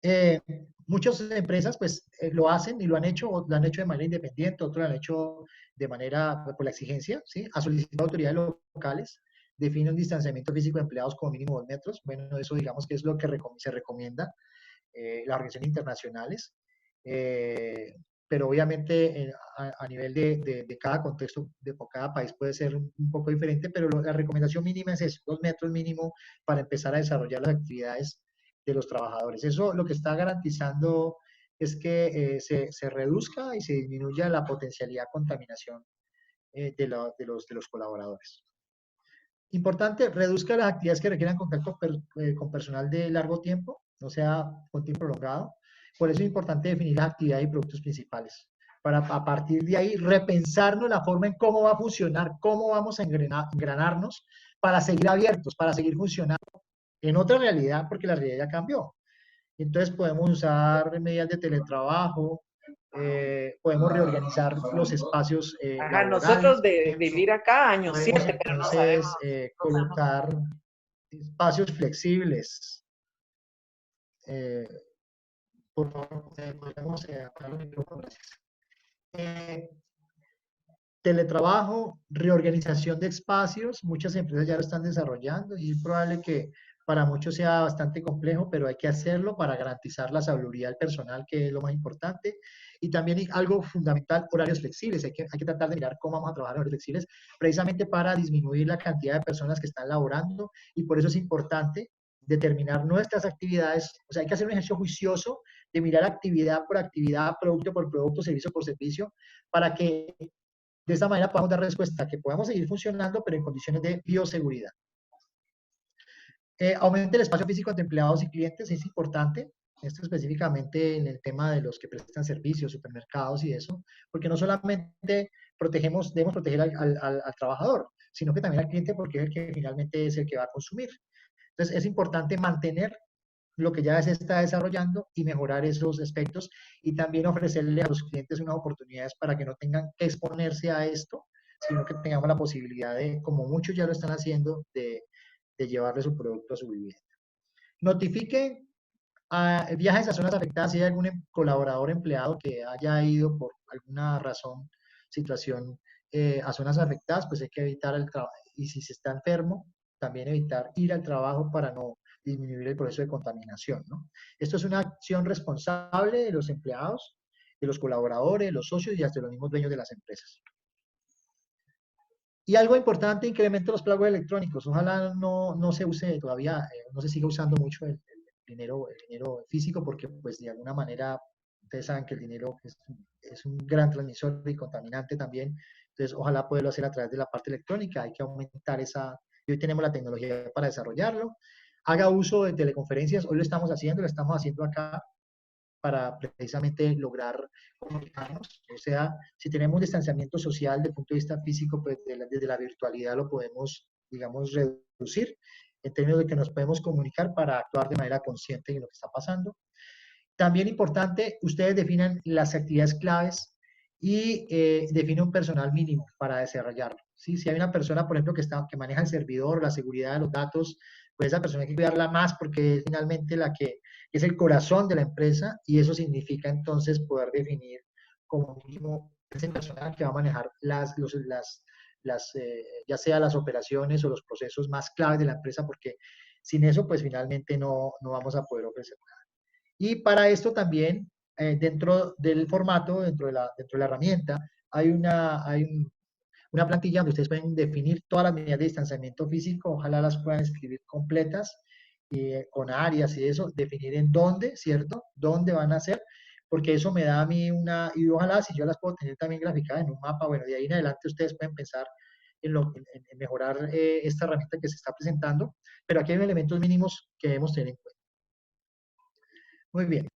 eh, muchas empresas pues lo hacen y lo han hecho de manera independiente, otros lo han hecho de manera, por la exigencia, ¿sí? A solicitar de autoridades locales, define un distanciamiento físico de empleados como mínimo 2 metros. Bueno, eso digamos que es lo que se recomienda las organizaciones internacionales. Pero obviamente a nivel de cada contexto, de cada país puede ser un poco diferente, pero la recomendación mínima es eso, 2 metros mínimo para empezar a desarrollar las actividades de los trabajadores. Eso lo que está garantizando es que se reduzca y se disminuya la potencialidad de contaminación de los colaboradores. Importante, reduzca las actividades que requieran contacto con personal de largo tiempo, no sea con tiempo prolongado. Por eso es importante definir las actividades y productos principales, para a partir de ahí repensarnos la forma en cómo va a funcionar, cómo vamos a engranarnos para seguir abiertos, para seguir funcionando en otra realidad, porque la realidad ya cambió. Entonces podemos usar medidas de teletrabajo, podemos reorganizar los espacios Ajá, laborales, nosotros por de ejemplo. vivir acá años Podemos 7, pero no sabemos. entonces colocar espacios flexibles. Eh, por favor, podemos apagar el micrófono, gracias. Eh, Teletrabajo, reorganización de espacios, muchas empresas ya lo están desarrollando y es probable que para muchos sea bastante complejo, pero hay que hacerlo para garantizar la salubridad del personal, que es lo más importante. Y también algo fundamental, horarios flexibles. Hay que tratar de mirar cómo vamos a trabajar en horarios flexibles, precisamente para disminuir la cantidad de personas que están laborando, y por eso es importante determinar nuestras actividades. O sea, hay que hacer un ejercicio juicioso de mirar actividad por actividad, producto por producto, servicio por servicio, para que de esta manera podamos dar respuesta, que podamos seguir funcionando, pero en condiciones de bioseguridad. Aumente el espacio físico entre empleados y clientes, es importante. Esto específicamente en el tema de los que prestan servicios, supermercados y eso, porque no solamente debemos proteger al trabajador, sino que también al cliente, porque es el que finalmente es el que va a consumir. Entonces es importante mantener lo que ya se está desarrollando y mejorar esos aspectos y también ofrecerle a los clientes unas oportunidades para que no tengan que exponerse a esto, sino que tengamos la posibilidad de, como muchos ya lo están haciendo, de llevarle su producto a su vivienda. Notifiquen viajes a zonas afectadas si hay algún colaborador empleado que haya ido por alguna razón, situación a zonas afectadas, pues hay que evitar el trabajo. Y si se está enfermo, también evitar ir al trabajo para no disminuir el proceso de contaminación, ¿no? Esto es una acción responsable de los empleados, de los colaboradores, de los socios y hasta de los mismos dueños de las empresas. Y algo importante, incremento los pagos electrónicos. Ojalá no se use todavía, no se siga usando mucho el dinero físico porque pues de alguna manera ustedes saben que el dinero es un gran transmisor y contaminante también. Entonces ojalá poderlo hacer a través de la parte electrónica. Hay que aumentar esa, y hoy tenemos la tecnología para desarrollarlo. Haga uso de teleconferencias, hoy lo estamos haciendo acá para precisamente lograr comunicarnos. O sea, si tenemos un distanciamiento social desde el punto de vista físico, pues desde la virtualidad lo podemos, digamos, reducir en términos de que nos podemos comunicar para actuar de manera consciente en lo que está pasando. También importante, ustedes definan las actividades claves y definen un personal mínimo para desarrollarlo. ¿Sí? Si hay una persona, por ejemplo, que maneja el servidor, la seguridad de los datos, pues esa persona hay que cuidarla más porque es finalmente la que es el corazón de la empresa y eso significa entonces poder definir como mínimo ese personal que va a manejar ya sea las operaciones o los procesos más claves de la empresa porque sin eso pues finalmente no vamos a poder ofrecer nada. Y para esto también, dentro del formato, dentro de la herramienta, una plantilla donde ustedes pueden definir todas las medidas de distanciamiento físico, ojalá las puedan escribir completas, con áreas y eso, definir en dónde, ¿cierto? Dónde van a ser, porque eso me da a mí y ojalá si yo las puedo tener también graficadas en un mapa, bueno, de ahí en adelante ustedes pueden pensar en mejorar esta herramienta que se está presentando, pero aquí hay elementos mínimos que debemos tener en cuenta. Muy bien.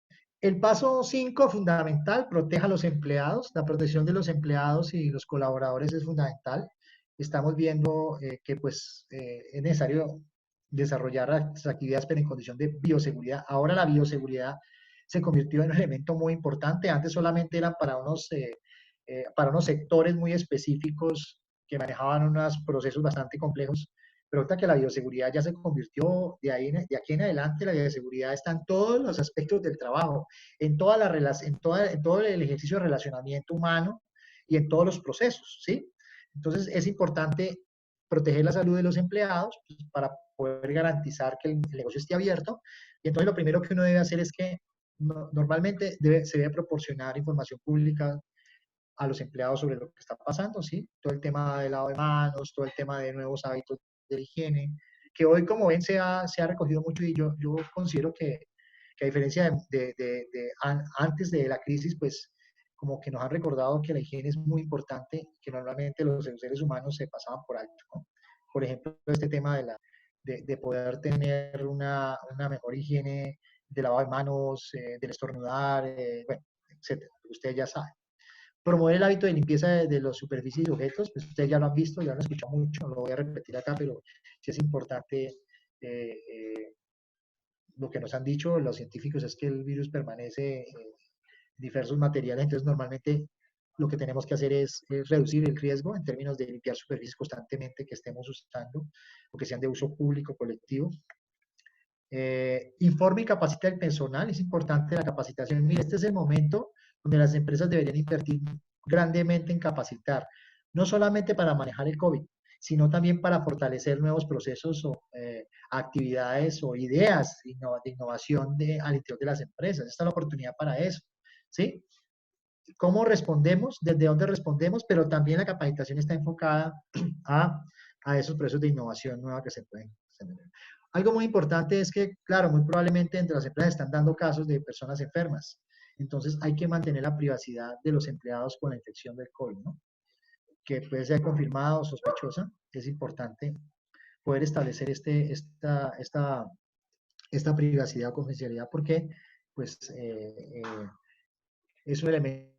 El paso 5, fundamental, proteja a los empleados. La protección de los empleados y los colaboradores es fundamental. Estamos viendo que pues, es necesario desarrollar las actividades pero en condición de bioseguridad. Ahora la bioseguridad se convirtió en un elemento muy importante. Antes solamente eran para unos sectores muy específicos que manejaban unos procesos bastante complejos. Pero ahorita que la bioseguridad ya se convirtió, de aquí en adelante, la bioseguridad está en todos los aspectos del trabajo, en todo el ejercicio de relacionamiento humano y en todos los procesos, ¿sí? Entonces, es importante proteger la salud de los empleados pues, para poder garantizar que el negocio esté abierto. Y entonces, lo primero que uno debe hacer es que normalmente se debe proporcionar información pública a los empleados sobre lo que está pasando, ¿sí? Todo el tema del lavado de manos, todo el tema de nuevos hábitos de higiene, que hoy, como ven, se ha recogido mucho y yo considero que a diferencia antes de la crisis, pues como que nos han recordado que la higiene es muy importante, que normalmente los seres humanos se pasaban por alto, ¿no? Por ejemplo, este tema de poder tener una mejor higiene de lavado de manos, del estornudar, bueno, etcétera. Ustedes ya saben. Promover el hábito de limpieza de las superficies y objetos, pues ustedes ya lo han visto, ya lo han escuchado mucho, no lo voy a repetir acá, pero sí es importante lo que nos han dicho los científicos es que el virus permanece en diversos materiales, entonces normalmente lo que tenemos que hacer es reducir el riesgo en términos de limpiar superficies constantemente que estemos usando o que sean de uso público, colectivo. Informe y capacita el personal, es importante la capacitación. Mire, este es el momento donde las empresas deberían invertir grandemente en capacitar, no solamente para manejar el COVID, sino también para fortalecer nuevos procesos o actividades o ideas de innovación al interior de las empresas. Esta es la oportunidad para eso, ¿sí? ¿Cómo respondemos? ¿Desde dónde respondemos? Pero también la capacitación está enfocada a, a esos procesos de innovación nueva que se pueden generar. Algo muy importante es que, claro, muy probablemente entre las empresas están dando casos de personas enfermas. Entonces hay que mantener la privacidad de los empleados con la infección del COVID, ¿no? Que puede ser confirmada o sospechosa. Es importante poder establecer esta privacidad o confidencialidad porque pues, es un elemento.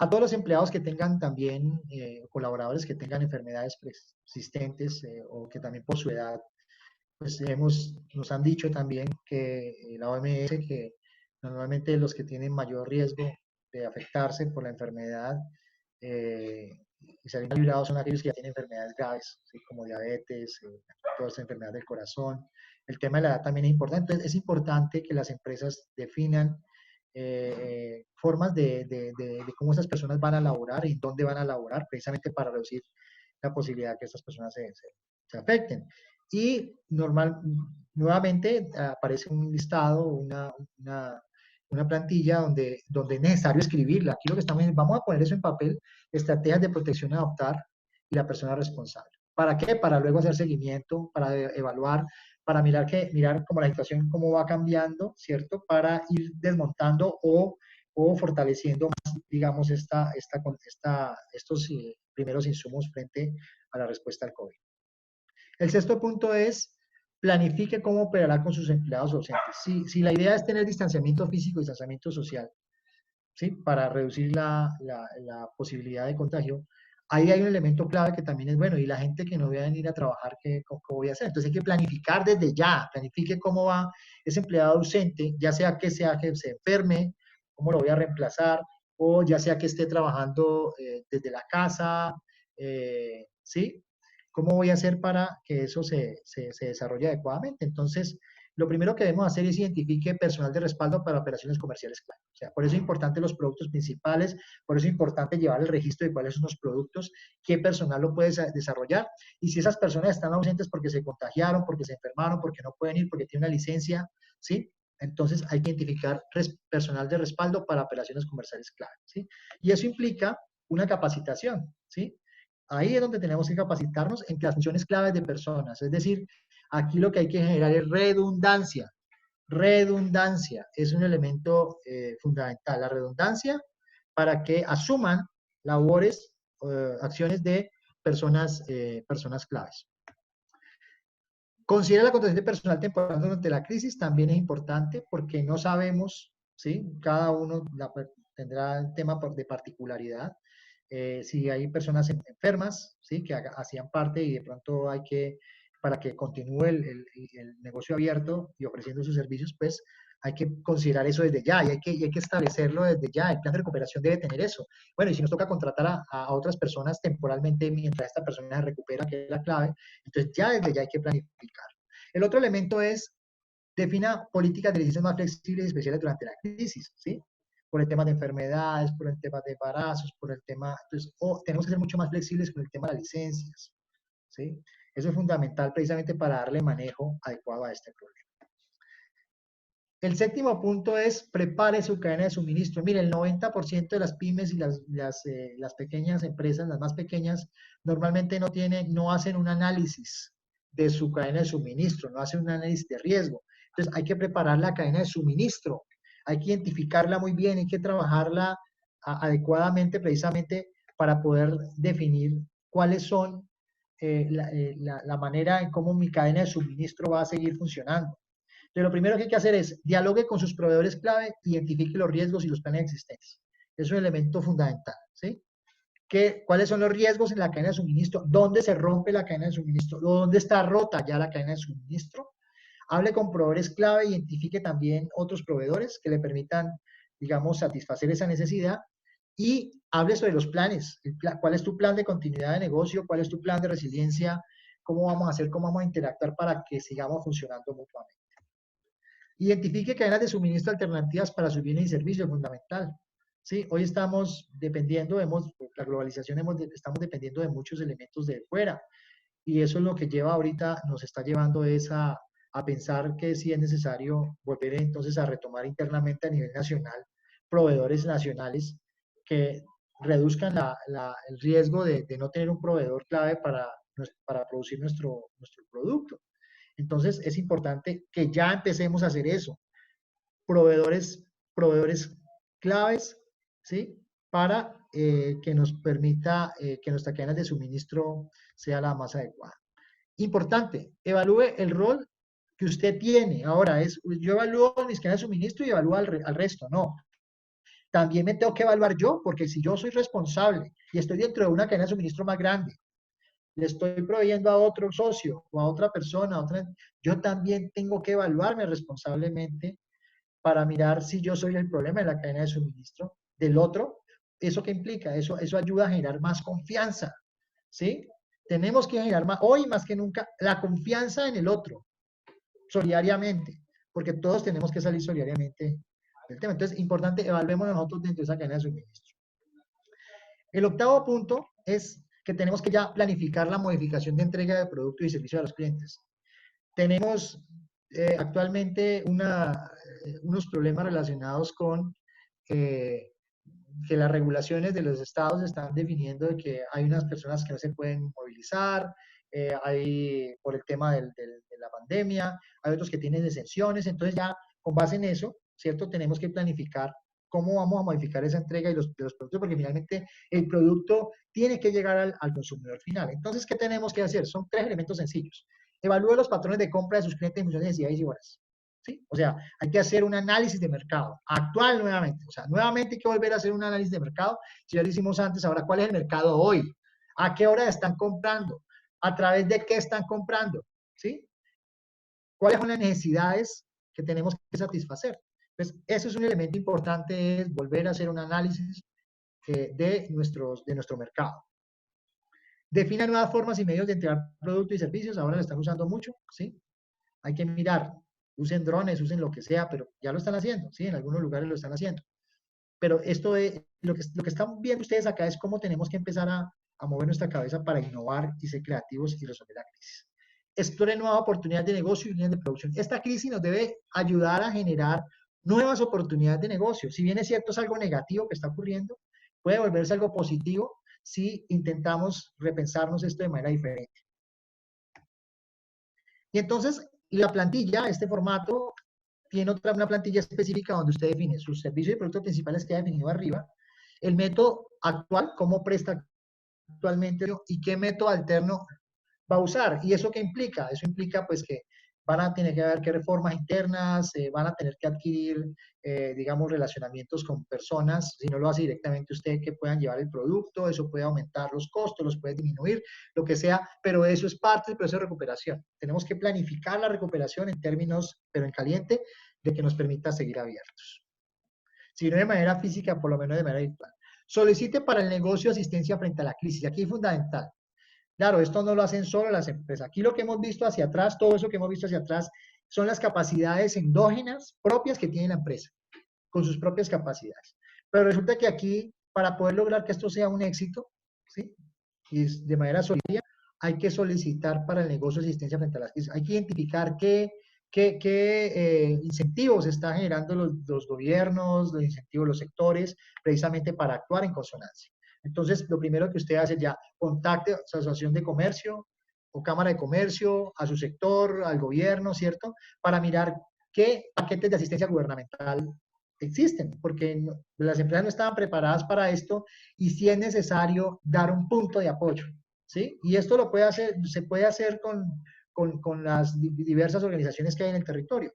A todos los empleados que tengan también, colaboradores que tengan enfermedades persistentes o que también por su edad pues nos han dicho también que la OMS, que normalmente los que tienen mayor riesgo de afectarse por la enfermedad y salir librados son aquellos que ya tienen enfermedades graves, ¿sí? Como diabetes, todas las enfermedades del corazón. El tema de la edad también es importante. Entonces, es importante que las empresas definan formas de cómo esas personas van a laborar y dónde van a laborar, precisamente para reducir la posibilidad que estas personas se afecten. Y nuevamente aparece un listado, una plantilla donde es necesario escribirla. Aquí lo que estamos, vamos a poner eso en papel, estrategias de protección a adoptar y la persona responsable. ¿Para qué? Para luego hacer seguimiento, para evaluar, para mirar cómo la situación, cómo va cambiando, ¿cierto? Para ir desmontando o fortaleciendo más, digamos, estos primeros insumos frente a la respuesta al COVID. El sexto punto es planifique cómo operará con sus empleados docentes. Si la idea es tener distanciamiento físico y distanciamiento social, ¿sí? Para reducir la posibilidad de contagio, ahí hay un elemento clave que también es bueno, y la gente que no voy a venir a trabajar, ¿cómo voy a hacer? Entonces hay que planificar desde ya, planifique cómo va ese empleado ausente, ya sea que se enferme, cómo lo voy a reemplazar, o ya sea que esté trabajando desde la casa, ¿sí? ¿Cómo voy a hacer para que eso se desarrolle adecuadamente? Entonces, lo primero que debemos hacer es identifique personal de respaldo para operaciones comerciales clave. O sea, por eso es importante los productos principales, por eso es importante llevar el registro de cuáles son los productos, qué personal lo puede desarrollar, y si esas personas están ausentes porque se contagiaron, porque se enfermaron, porque no pueden ir, porque tienen una licencia, ¿sí? Entonces hay que identificar personal de respaldo para operaciones comerciales clave, ¿sí? Y eso implica una capacitación, ¿sí? Ahí es donde tenemos que capacitarnos en las funciones claves de personas, es decir, aquí lo que hay que generar es redundancia. Redundancia es un elemento fundamental. La redundancia para que asuman labores, acciones de personas claves. Considera la contratación de personal temporal durante la crisis, también es importante porque no sabemos, ¿sí? Cada uno tendrá el tema de particularidad. Si hay personas enfermas, ¿sí? Que hacían parte y de pronto hay que, para que continúe el negocio abierto y ofreciendo sus servicios, pues hay que considerar eso desde ya y hay que establecerlo desde ya. El plan de recuperación debe tener eso. Bueno, y si nos toca contratar a otras personas temporalmente mientras esta persona se recupera, que es la clave, entonces ya desde ya hay que planificar. El otro elemento es defina políticas de licencias más flexibles y especiales durante la crisis, ¿sí? Por el tema de enfermedades, por el tema de embarazos, por el tema, entonces, tenemos que ser mucho más flexibles con el tema de las licencias, ¿sí? Eso es fundamental precisamente para darle manejo adecuado a este problema. El séptimo punto es prepare su cadena de suministro. Mire, el 90% de las pymes y las pequeñas empresas, las más pequeñas, normalmente no hacen un análisis de su cadena de suministro, no hacen un análisis de riesgo. Entonces hay que preparar la cadena de suministro, hay que identificarla muy bien, hay que trabajarla adecuadamente precisamente para poder definir cuáles son la manera en cómo mi cadena de suministro va a seguir funcionando. Entonces, lo primero que hay que hacer es dialogue con sus proveedores clave, identifique los riesgos y los planes existentes. Es un elemento fundamental, ¿sí? ¿Cuáles son los riesgos en la cadena de suministro? ¿Dónde se rompe la cadena de suministro? ¿Dónde está rota ya la cadena de suministro? Hable con proveedores clave, identifique también otros proveedores que le permitan, digamos, satisfacer esa necesidad y hable sobre los planes. ¿Cuál es tu plan de continuidad de negocio? ¿Cuál es tu plan de resiliencia? ¿Cómo vamos a hacer? ¿Cómo vamos a interactuar para que sigamos funcionando mutuamente? Identifique cadenas de suministro alternativas para sus bienes y servicios, fundamental. Sí, hoy estamos dependiendo, la globalización, estamos dependiendo de muchos elementos de fuera. Y eso es lo que lleva ahorita, nos está llevando a pensar que sí es necesario volver entonces a retomar internamente a nivel nacional proveedores nacionales que reduzcan el riesgo de no tener un proveedor clave para producir nuestro producto. Entonces, es importante que ya empecemos a hacer eso. Proveedores claves, ¿sí? Para que nos permita que nuestra cadena de suministro sea la más adecuada. Importante, evalúe el rol que usted tiene. Ahora, yo evalúo mis cadenas de suministro y evalúo al resto, no. También me tengo que evaluar yo, porque si yo soy responsable y estoy dentro de una cadena de suministro más grande, le estoy proveyendo a otro socio o a otra persona, yo también tengo que evaluarme responsablemente para mirar si yo soy el problema en la cadena de suministro del otro. ¿Eso qué implica? Eso ayuda a generar más confianza, ¿sí? Tenemos que generar más, hoy más que nunca, la confianza en el otro, solidariamente, porque todos tenemos que salir solidariamente del tema. Entonces, importante, evaluemos nosotros dentro de esa cadena de suministro. El octavo punto es que tenemos que ya planificar la modificación de entrega de productos y servicios a los clientes. Tenemos actualmente unos problemas relacionados con que las regulaciones de los estados están definiendo de que hay unas personas que no se pueden movilizar, hay por el tema de la pandemia, hay otros que tienen exenciones, entonces ya con base en eso, ¿cierto? Tenemos que planificar cómo vamos a modificar esa entrega de los productos, porque finalmente el producto tiene que llegar al consumidor final. Entonces, ¿qué tenemos que hacer? Son tres elementos sencillos. Evalúe los patrones de compra de sus clientes en función de necesidades y horas. ¿Sí? O sea, hay que hacer un análisis de mercado actual nuevamente. O sea, nuevamente hay que volver a hacer un análisis de mercado. Si ya lo hicimos antes, ahora, ¿cuál es el mercado hoy? ¿A qué hora están comprando? ¿A través de qué están comprando? ¿Sí? ¿Cuáles son las necesidades que tenemos que satisfacer? Pues eso es un elemento importante, es volver a hacer un análisis de nuestro mercado. Defina nuevas formas y medios de entregar productos y servicios. Ahora lo están usando mucho, ¿sí? Hay que mirar. Usen drones, usen lo que sea, pero ya lo están haciendo, ¿sí? En algunos lugares lo están haciendo. Pero esto es, lo que están viendo ustedes acá es cómo tenemos que empezar a mover nuestra cabeza para innovar y ser creativos y resolver la crisis. Explore nuevas oportunidades de negocio y líneas de producción. Esta crisis nos debe ayudar a generar nuevas oportunidades de negocio. Si bien es cierto, es algo negativo que está ocurriendo, puede volverse algo positivo si intentamos repensarnos esto de manera diferente. Y entonces, la plantilla, este formato, tiene una plantilla específica donde usted define sus servicios y productos principales que ha definido arriba, el método actual, cómo presta actualmente y qué método alterno va a usar. ¿Y eso qué implica? Eso implica pues que van a tener que haber que reformas internas, van a tener que adquirir, digamos, relacionamientos con personas, si no lo hace directamente usted, que puedan llevar el producto, eso puede aumentar los costos, los puede disminuir, lo que sea, pero eso es parte del proceso de recuperación. Tenemos que planificar la recuperación en términos, pero en caliente, de que nos permita seguir abiertos. Si no de manera física, por lo menos de manera virtual. Solicite para el negocio asistencia frente a la crisis. Aquí es fundamental. Claro, esto no lo hacen solo las empresas. Aquí lo que hemos visto hacia atrás, todo eso que hemos visto hacia atrás, son las capacidades endógenas propias que tiene la empresa, con sus propias capacidades. Pero resulta que aquí, para poder lograr que esto sea un éxito, ¿sí? Y de manera solidaria, hay que solicitar para el negocio asistencia frente a las crisis. Hay que identificar qué incentivos están generando los gobiernos, los incentivos de los sectores, precisamente para actuar en consonancia. Entonces, lo primero que usted hace ya, contacte a su asociación de comercio o cámara de comercio, a su sector, al gobierno, ¿cierto? Para mirar qué paquetes de asistencia gubernamental existen, porque las empresas no estaban preparadas para esto y si es necesario dar un punto de apoyo, ¿sí? Y esto lo puede hacer, se puede hacer con las diversas organizaciones que hay en el territorio.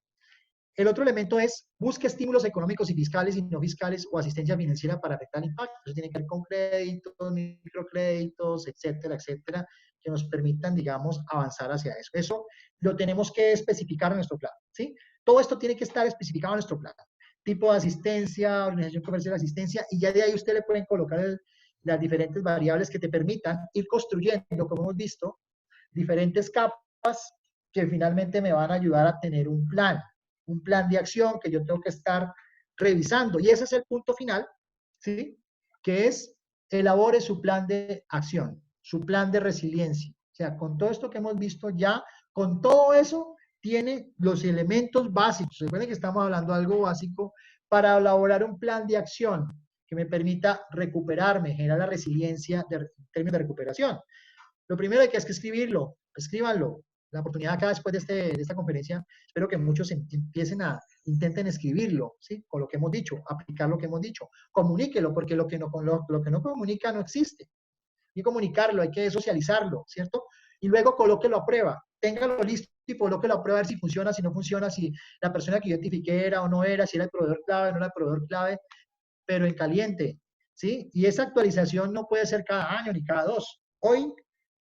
El otro elemento es busque estímulos económicos y fiscales y no fiscales o asistencia financiera para afectar el impacto. Eso tiene que ver con créditos, microcréditos, etcétera, etcétera, que nos permitan, digamos, avanzar hacia eso. Eso lo tenemos que especificar en nuestro plan, ¿sí? Todo esto tiene que estar especificado en nuestro plan. Tipo de asistencia, organización comercial de asistencia, y ya de ahí usted le pueden colocar las diferentes variables que te permitan ir construyendo, como hemos visto, diferentes capas que finalmente me van a ayudar a tener un plan de acción que yo tengo que estar revisando. Y ese es el punto final, ¿sí? Que es elabore su plan de acción, su plan de resiliencia. O sea, con todo esto que hemos visto ya, con todo eso, tiene los elementos básicos. Recuerden que estamos hablando de algo básico para elaborar un plan de acción que me permita recuperarme, generar la resiliencia en términos de recuperación. Lo primero hay que es que escribirlo, escríbanlo. La oportunidad acá después de esta conferencia, espero que muchos intenten escribirlo, ¿sí? Con lo que hemos dicho, aplicar lo que hemos dicho. Comuníquelo, porque lo que no comunica no existe. Hay que comunicarlo, hay que socializarlo, ¿cierto? Y luego colóquelo a prueba. Téngalo listo y colóquelo a prueba a ver si funciona, si no funciona, si la persona que identifiqué era o no era, si era el proveedor clave o no era el proveedor clave, pero en caliente, ¿sí? Y esa actualización no puede ser cada año ni cada dos. Hoy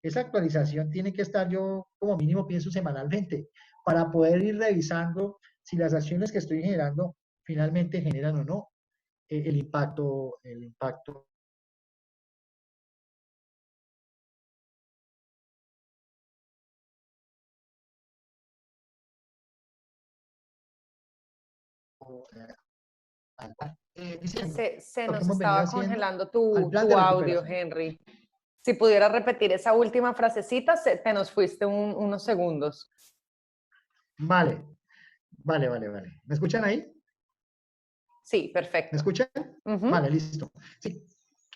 esa actualización tiene que estar, yo como mínimo pienso semanalmente, para poder ir revisando si las acciones que estoy generando finalmente generan o no el impacto. Diciendo Se lo que nos hemos venido estaba haciendo congelando al plan de tu audio, recuperación. Henry. Si pudieras repetir esa última frasecita, te nos fuiste unos segundos. Vale, vale. ¿Me escuchan ahí? Sí, ¿Me perfecto. escuchan? Vale, listo. Sí,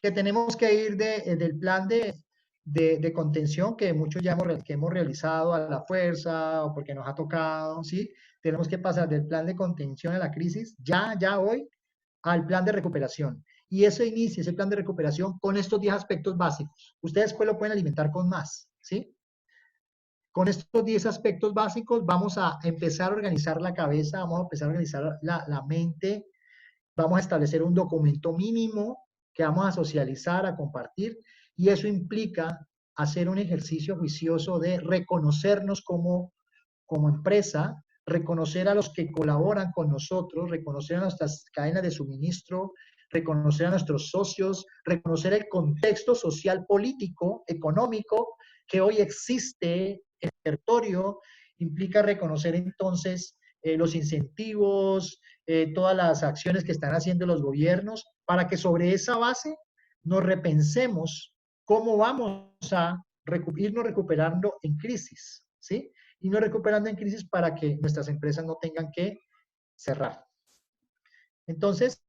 que tenemos que ir del plan de contención que muchos ya que hemos realizado a la fuerza o porque nos ha tocado, ¿sí? Tenemos que pasar del plan de contención a la crisis ya hoy al plan de recuperación. Y eso inicia ese plan de recuperación con estos 10 aspectos básicos. Ustedes después lo pueden alimentar con más, ¿sí? Con estos 10 aspectos básicos vamos a empezar a organizar la cabeza, vamos a empezar a organizar la mente, vamos a establecer un documento mínimo que vamos a socializar, a compartir, y eso implica hacer un ejercicio juicioso de reconocernos como empresa, reconocer a los que colaboran con nosotros, reconocer a nuestras cadenas de suministro, reconocer a nuestros socios, reconocer el contexto social, político, económico que hoy existe en el territorio, implica reconocer entonces los incentivos, todas las acciones que están haciendo los gobiernos, para que sobre esa base nos repensemos cómo vamos a irnos recuperando en crisis, ¿sí? Irnos recuperando en crisis para que nuestras empresas no tengan que cerrar. Entonces,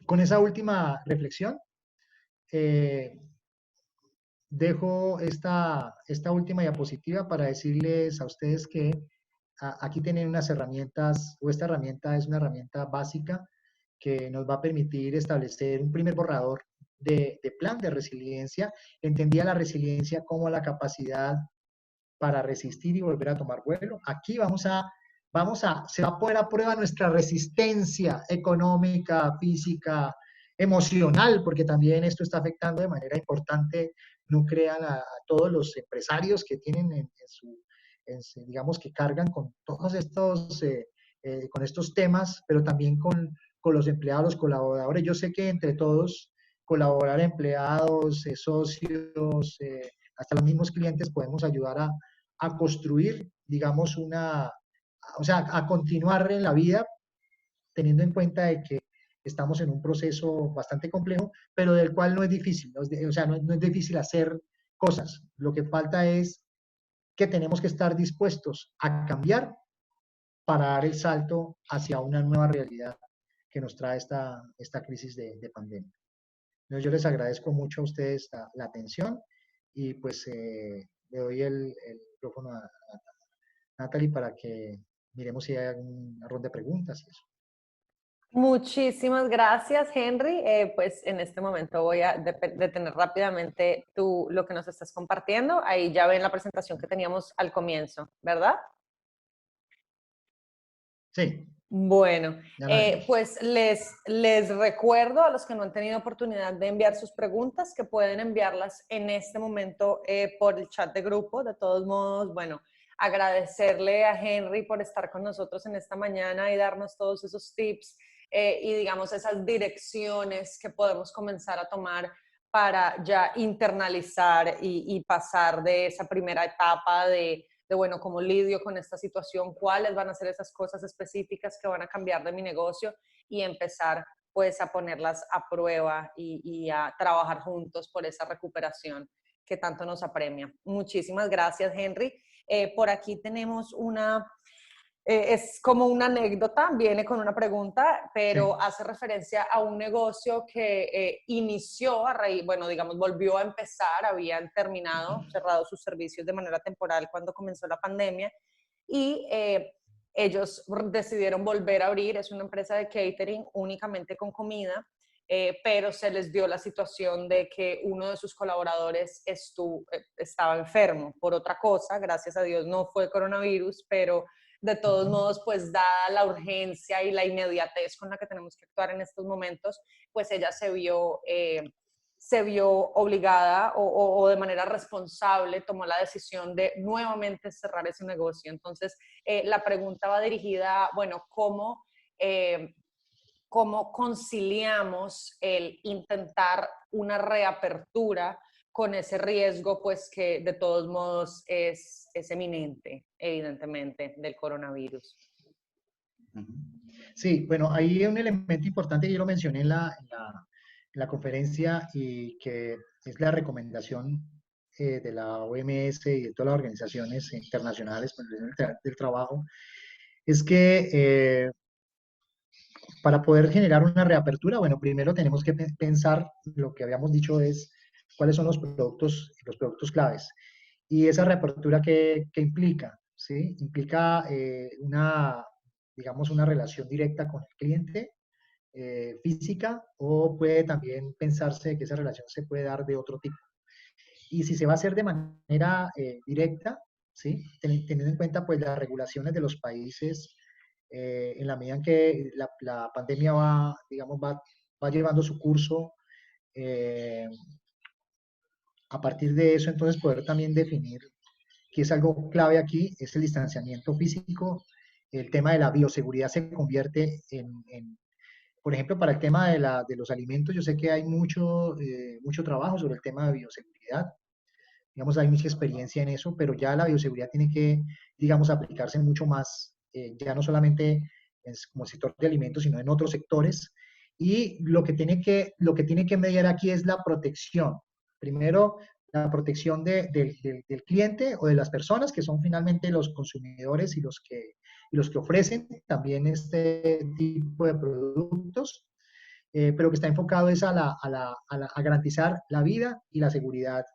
con esa última reflexión, eh, dejo esta última diapositiva para decirles a ustedes que aquí tienen unas herramientas, o esta herramienta es una herramienta básica que nos va a permitir establecer un primer borrador de plan de resiliencia. Entendía la resiliencia como la capacidad para resistir y volver a tomar vuelo. Aquí se va a poner a prueba nuestra resistencia económica, física, emocional, porque también esto está afectando de manera importante, no crean a todos los empresarios que tienen digamos, que cargan con todos estos, con estos temas, pero también con los empleados, los colaboradores. Yo sé que entre todos, colaborar empleados, socios, hasta los mismos clientes, podemos ayudar a construir, digamos, o sea, a continuar en la vida, teniendo en cuenta de que estamos en un proceso bastante complejo, pero del cual no es difícil, ¿no? O sea, no es difícil hacer cosas. Lo que falta es que tenemos que estar dispuestos a cambiar para dar el salto hacia una nueva realidad que nos trae esta crisis de pandemia. Entonces, yo les agradezco mucho a ustedes la atención y pues le doy el micrófono a Natalie para que miremos si hay alguna ronda de preguntas y eso. Muchísimas gracias, Henry. Pues en este momento voy a detener rápidamente lo que nos estás compartiendo. Ahí ya ven la presentación que teníamos al comienzo, ¿verdad? Sí, Bueno, ya la vemos. pues les recuerdo a los que no han tenido oportunidad de enviar sus preguntas que pueden enviarlas en este momento por el chat de grupo. De todos modos, bueno, agradecerle a Henry por estar con nosotros en esta mañana y darnos todos esos tips y digamos esas direcciones que podemos comenzar a tomar para ya internalizar y pasar de esa primera etapa de, bueno, cómo lidio con esta situación, cuáles van a ser esas cosas específicas que van a cambiar de mi negocio y empezar pues a ponerlas a prueba y a trabajar juntos por esa recuperación que tanto nos apremia. Muchísimas gracias, Henry. Por aquí tenemos es como una anécdota, viene con una pregunta, pero Sí. hace referencia a un negocio que inició a raíz, bueno, digamos, volvió a empezar, habían terminado, cerrado sus servicios de manera temporal cuando comenzó la pandemia y ellos decidieron volver a abrir, es una empresa de catering únicamente con comida, pero se les dio la situación de que uno de sus colaboradores estaba enfermo por otra cosa, gracias a Dios no fue coronavirus, pero de todos modos, pues dada la urgencia y la inmediatez con la que tenemos que actuar en estos momentos, pues ella se vio se vio obligada o de manera responsable tomó la decisión de nuevamente cerrar ese negocio. Entonces, la pregunta va dirigida, bueno, ¿cómo conciliamos el intentar una reapertura con ese riesgo, pues que de todos modos es eminente, evidentemente, del coronavirus? Sí, bueno, hay un elemento importante que yo lo mencioné en la conferencia y que es la recomendación de la OMS y de todas las organizaciones internacionales pues, del trabajo, es que para poder generar una reapertura, bueno, primero tenemos que pensar, lo que habíamos dicho es, cuáles son los productos claves. Y esa reapertura, ¿qué implica? ¿Sí? Implica digamos, una relación directa con el cliente, física, o puede también pensarse que esa relación se puede dar de otro tipo. Y si se va a hacer de manera directa, ¿sí? Teniendo en cuenta pues las regulaciones de los países, en la medida en que la pandemia va, digamos, va llevando su curso, eh, a partir de eso, entonces poder también definir que es algo clave aquí, es el distanciamiento físico. El tema de la bioseguridad se convierte por ejemplo, para el tema de los alimentos, yo sé que hay mucho trabajo sobre el tema de bioseguridad. Digamos, hay mucha experiencia en eso, pero ya la bioseguridad tiene que, digamos, aplicarse mucho más, ya no solamente como sector de alimentos, sino en otros sectores. Y lo que tiene que mediar aquí es la protección. Primero, la protección del cliente o de las personas, que son finalmente los consumidores y los que ofrecen también este tipo de productos, pero que está enfocado es a garantizar la vida y la seguridad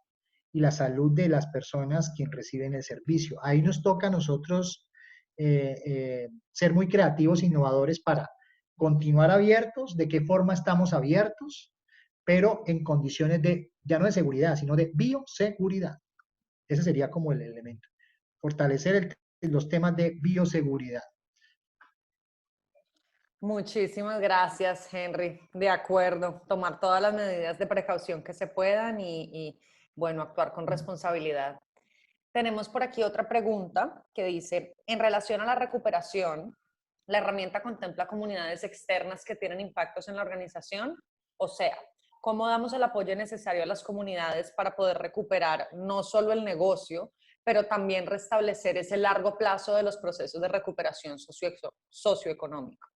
y la salud de las personas quien reciben el servicio. Ahí nos toca a nosotros ser muy creativos e innovadores para continuar abiertos, de qué forma estamos abiertos, pero en condiciones ya no de seguridad, sino de bioseguridad. Ese sería como el elemento. Fortalecer los temas de bioseguridad. Muchísimas gracias, Henry. De acuerdo, tomar todas las medidas de precaución que se puedan bueno, actuar con responsabilidad. Tenemos por aquí otra pregunta que dice, en relación a la recuperación, ¿la herramienta contempla comunidades externas que tienen impactos en la organización? O sea, ¿cómo damos el apoyo necesario a las comunidades para poder recuperar no solo el negocio, pero también restablecer ese largo plazo de los procesos de recuperación socioeconómica?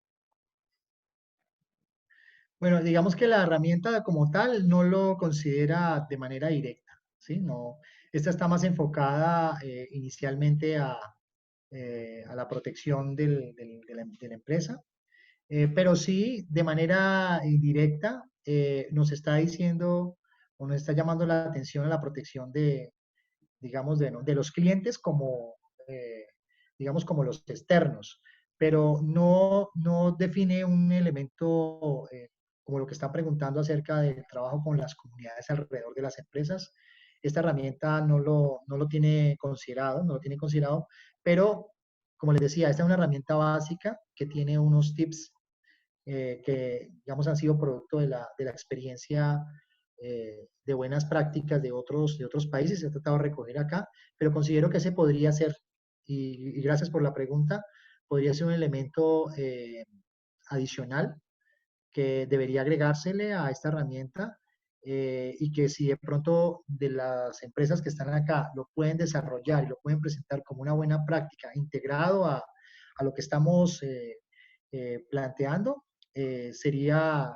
Bueno, digamos que la herramienta como tal no lo considera de manera directa, ¿sí? No, esta está más enfocada inicialmente a la protección de la empresa, pero sí de manera indirecta nos está diciendo o nos está llamando la atención a la protección digamos, de los clientes eh, digamos, como los externos, pero no define un elemento como lo que está preguntando acerca del trabajo con las comunidades alrededor de las empresas. Esta herramienta no lo tiene considerado, pero como les decía, esta es una herramienta básica que tiene unos tips que, digamos, han sido producto de la experiencia de buenas prácticas de otros países, se ha tratado de recoger acá, pero considero que ese podría ser, y gracias por la pregunta, podría ser un elemento adicional que debería agregársele a esta herramienta y que si de pronto de las empresas que están acá lo pueden desarrollar y lo pueden presentar como una buena práctica integrado a lo que estamos planteando, sería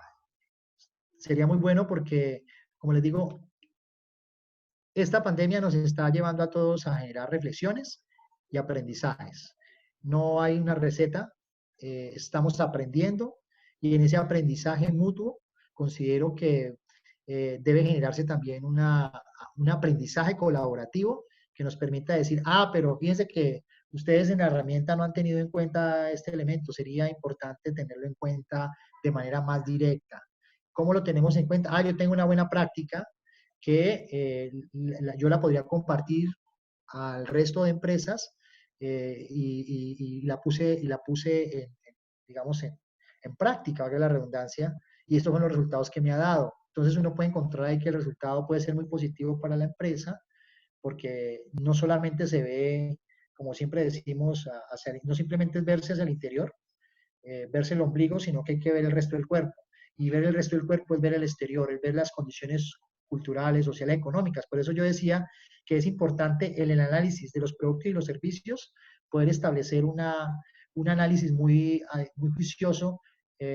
muy bueno porque, como les digo, esta pandemia nos está llevando a todos a generar reflexiones y aprendizajes. No hay una receta, estamos aprendiendo y en ese aprendizaje mutuo considero que debe generarse también un aprendizaje colaborativo que nos permita decir, pero fíjense que ustedes en la herramienta no han tenido en cuenta este elemento, sería importante tenerlo en cuenta de manera más directa. ¿Cómo lo tenemos en cuenta? Yo tengo una buena práctica que yo la podría compartir al resto de empresas y la puse digamos, en práctica, valga la redundancia, y estos son los resultados que me ha dado. Entonces uno puede encontrar ahí que el resultado puede ser muy positivo para la empresa, porque no solamente se ve, como siempre decimos, no simplemente es verse hacia el interior, verse el ombligo, sino que hay que ver el resto del cuerpo. Y ver el resto del cuerpo es ver el exterior, es ver las condiciones culturales, sociales, económicas. Por eso yo decía que es importante en el análisis de los productos y los servicios poder establecer un análisis muy juicioso,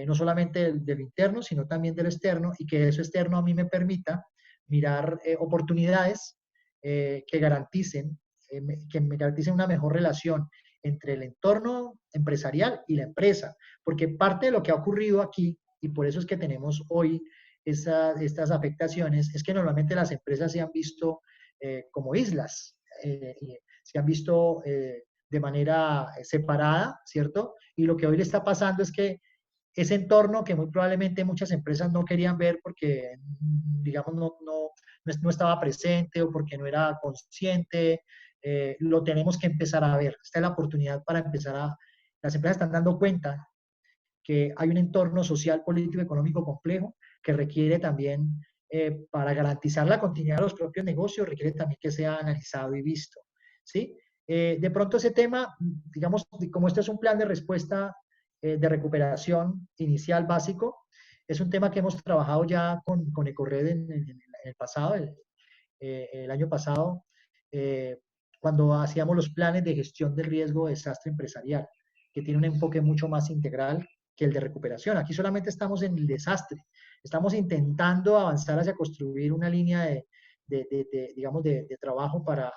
no solamente del interno, sino también del externo, y que eso externo a mí me permita mirar oportunidades que me garanticen una mejor relación entre el entorno empresarial y la empresa, porque parte de lo que ha ocurrido aquí, y por eso es que tenemos hoy estas afectaciones, es que normalmente las empresas se han visto como islas, se han visto de manera separada, ¿cierto? Y lo que hoy le está pasando es que ese entorno que muy probablemente muchas empresas no querían ver porque, digamos, no estaba presente o porque no era consciente, lo tenemos que empezar a ver. Esta es la oportunidad para las empresas están dando cuenta que hay un entorno social, político, económico complejo que requiere también, para garantizar la continuidad de los propios negocios, requiere también que sea analizado y visto, ¿sí? De pronto ese tema, digamos, como este es un plan de respuesta de recuperación inicial básico, es un tema que hemos trabajado ya con Ecored en el pasado, el año pasado, cuando hacíamos los planes de gestión del riesgo de desastre empresarial, que tiene un enfoque mucho más integral que el de recuperación. Aquí solamente estamos en el desastre, estamos intentando avanzar hacia construir una línea digamos, de trabajo para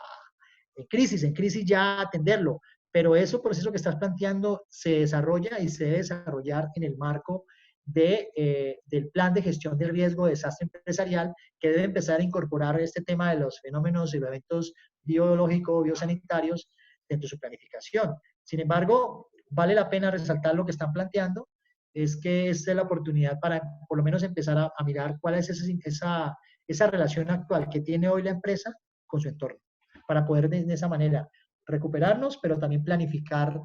en crisis ya atenderlo, pero ese proceso que estás planteando se desarrolla y se debe desarrollar en el marco del plan de gestión del riesgo de desastre empresarial, que debe empezar a incorporar este tema de los fenómenos y los eventos biológicos, biosanitarios dentro de su planificación. Sin embargo, vale la pena resaltar lo que están planteando, es que esta es la oportunidad para por lo menos empezar a mirar cuál es esa relación actual que tiene hoy la empresa con su entorno, para poder de esa manera recuperarnos, pero también planificar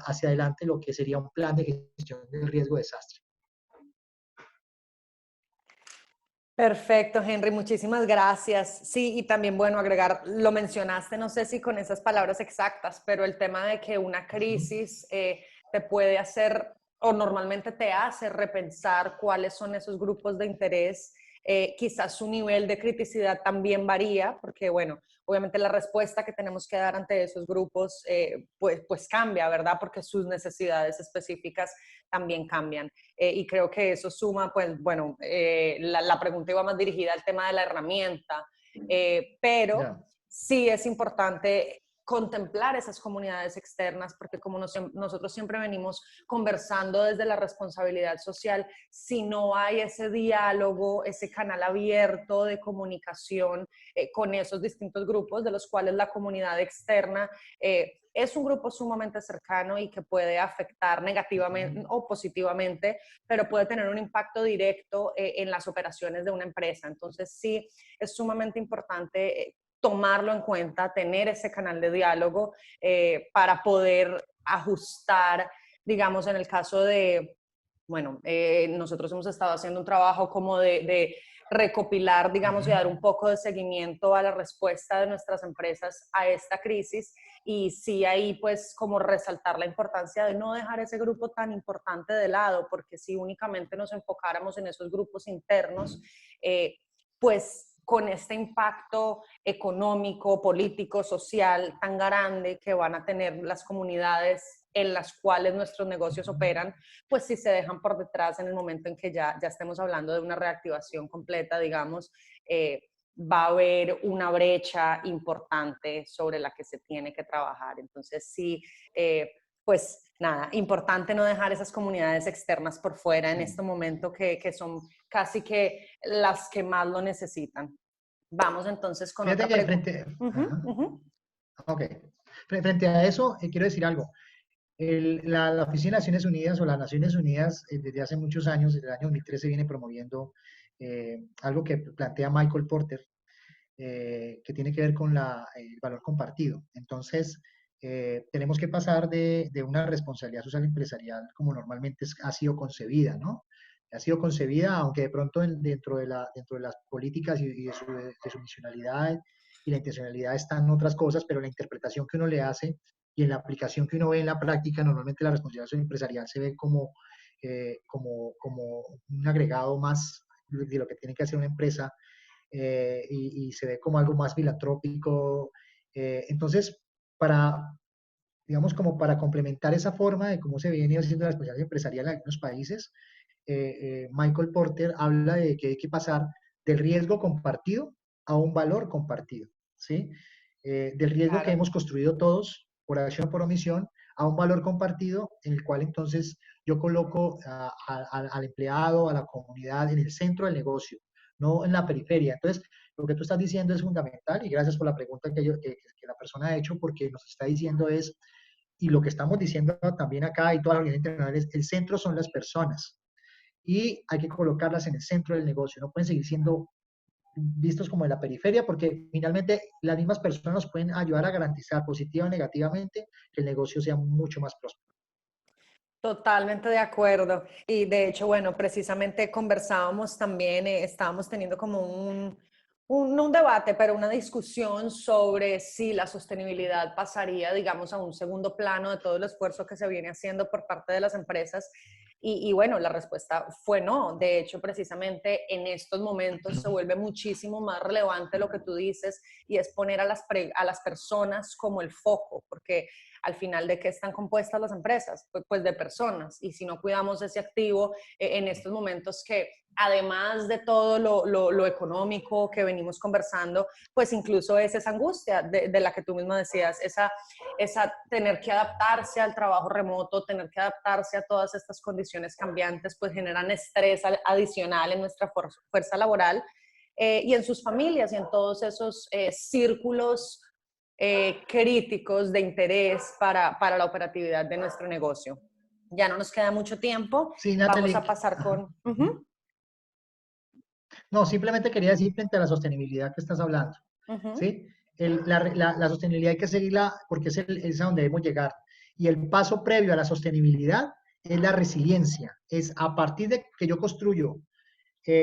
hacia adelante lo que sería un plan de gestión del riesgo de desastre. Perfecto, Henry, muchísimas gracias. Sí, y también, bueno, agregar, lo mencionaste, no sé si con esas palabras exactas, pero el tema de que una crisis te puede hacer o normalmente te hace repensar cuáles son esos grupos de interés. Quizás su nivel de criticidad también varía, porque, bueno, obviamente la respuesta que tenemos que dar ante esos grupos pues cambia, ¿verdad? Porque sus necesidades específicas también cambian. Y creo que eso suma, pues bueno, la pregunta iba más dirigida al tema de la herramienta, pero Ya. sí es importante contemplar esas comunidades externas, porque como nosotros siempre venimos conversando desde la responsabilidad social, si no hay ese diálogo, ese canal abierto de comunicación con esos distintos grupos, de los cuales la comunidad externa es un grupo sumamente cercano y que puede afectar negativamente o positivamente, pero puede tener un impacto directo en las operaciones de una empresa. Entonces sí, es sumamente importante tomarlo en cuenta, tener ese canal de diálogo para poder ajustar, digamos, en el caso de, bueno, nosotros hemos estado haciendo un trabajo como de recopilar, digamos, y dar un poco de seguimiento a la respuesta de nuestras empresas a esta crisis. Y sí, ahí pues como resaltar la importancia de no dejar ese grupo tan importante de lado, porque si únicamente nos enfocáramos en esos grupos internos, pues con este impacto económico, político, social tan grande que van a tener las comunidades en las cuales nuestros negocios operan, pues si se dejan por detrás en el momento en que ya estemos hablando de una reactivación completa, digamos, va a haber una brecha importante sobre la que se tiene que trabajar. Entonces sí, pues nada, importante no dejar esas comunidades externas por fuera en este momento que son casi que las que más lo necesitan. Vamos entonces con Fíjate otra que pregunta. Ok. Frente a eso, quiero decir algo. La Oficina de Naciones Unidas o las Naciones Unidas desde hace muchos años, desde el año 2013, viene promoviendo algo que plantea Michael Porter, que tiene que ver con el valor compartido. Entonces, tenemos que pasar de una responsabilidad social empresarial como normalmente ha sido concebida, ¿no? ha sido concebida, aunque de pronto dentro de las políticas y de su misionalidad y la intencionalidad están otras cosas, pero la interpretación que uno le hace y en la aplicación que uno ve en la práctica, normalmente la responsabilidad empresarial se ve como un agregado más de lo que tiene que hacer una empresa, y se ve como algo más filantrópico. Entonces, para, digamos, como para complementar esa forma de cómo se viene haciendo la responsabilidad empresarial en algunos países, Michael Porter habla de que hay que pasar del riesgo compartido a un valor compartido, ¿sí? Del riesgo que Claro. hemos construido todos por acción o por omisión a un valor compartido en el cual entonces yo coloco al empleado, a la comunidad en el centro del negocio, no en la periferia. Entonces, lo que tú estás diciendo es fundamental y gracias por la pregunta que la persona ha hecho porque nos está diciendo es, y lo que estamos diciendo también acá y todas las organizaciones internacionales, el centro son las personas y hay que colocarlas en el centro del negocio. No pueden seguir siendo vistos como de la periferia porque finalmente las mismas personas nos pueden ayudar a garantizar positiva o negativamente que el negocio sea mucho más próspero. Totalmente de acuerdo. Y de hecho, bueno, precisamente conversábamos también, estábamos teniendo como no un debate, pero una discusión sobre si la sostenibilidad pasaría, digamos, a un segundo plano de todo el esfuerzo que se viene haciendo por parte de las empresas. Y bueno, la respuesta fue no. De hecho, precisamente en estos momentos se vuelve muchísimo más relevante lo que tú dices y es poner a a las personas como el foco, porque al final, ¿de qué están compuestas las empresas? Pues de personas. Y si no cuidamos ese activo en estos momentos que además de todo lo económico que venimos conversando, pues incluso es esa angustia de la que tú mismo decías, esa tener que adaptarse al trabajo remoto, tener que adaptarse a todas estas condiciones cambiantes, pues generan estrés adicional en nuestra fuerza laboral, y en sus familias y en todos esos círculos críticos de interés para la operatividad de nuestro negocio. Ya no nos queda mucho tiempo, Sí, vamos Natalie. a pasar Ajá. con... Uh-huh, No, simplemente quería decir frente a la sostenibilidad que estás hablando, uh-huh. ¿sí? La sostenibilidad hay que seguirla porque es a donde debemos llegar. Y el paso previo a la sostenibilidad es la resiliencia. Es a partir de que yo construyo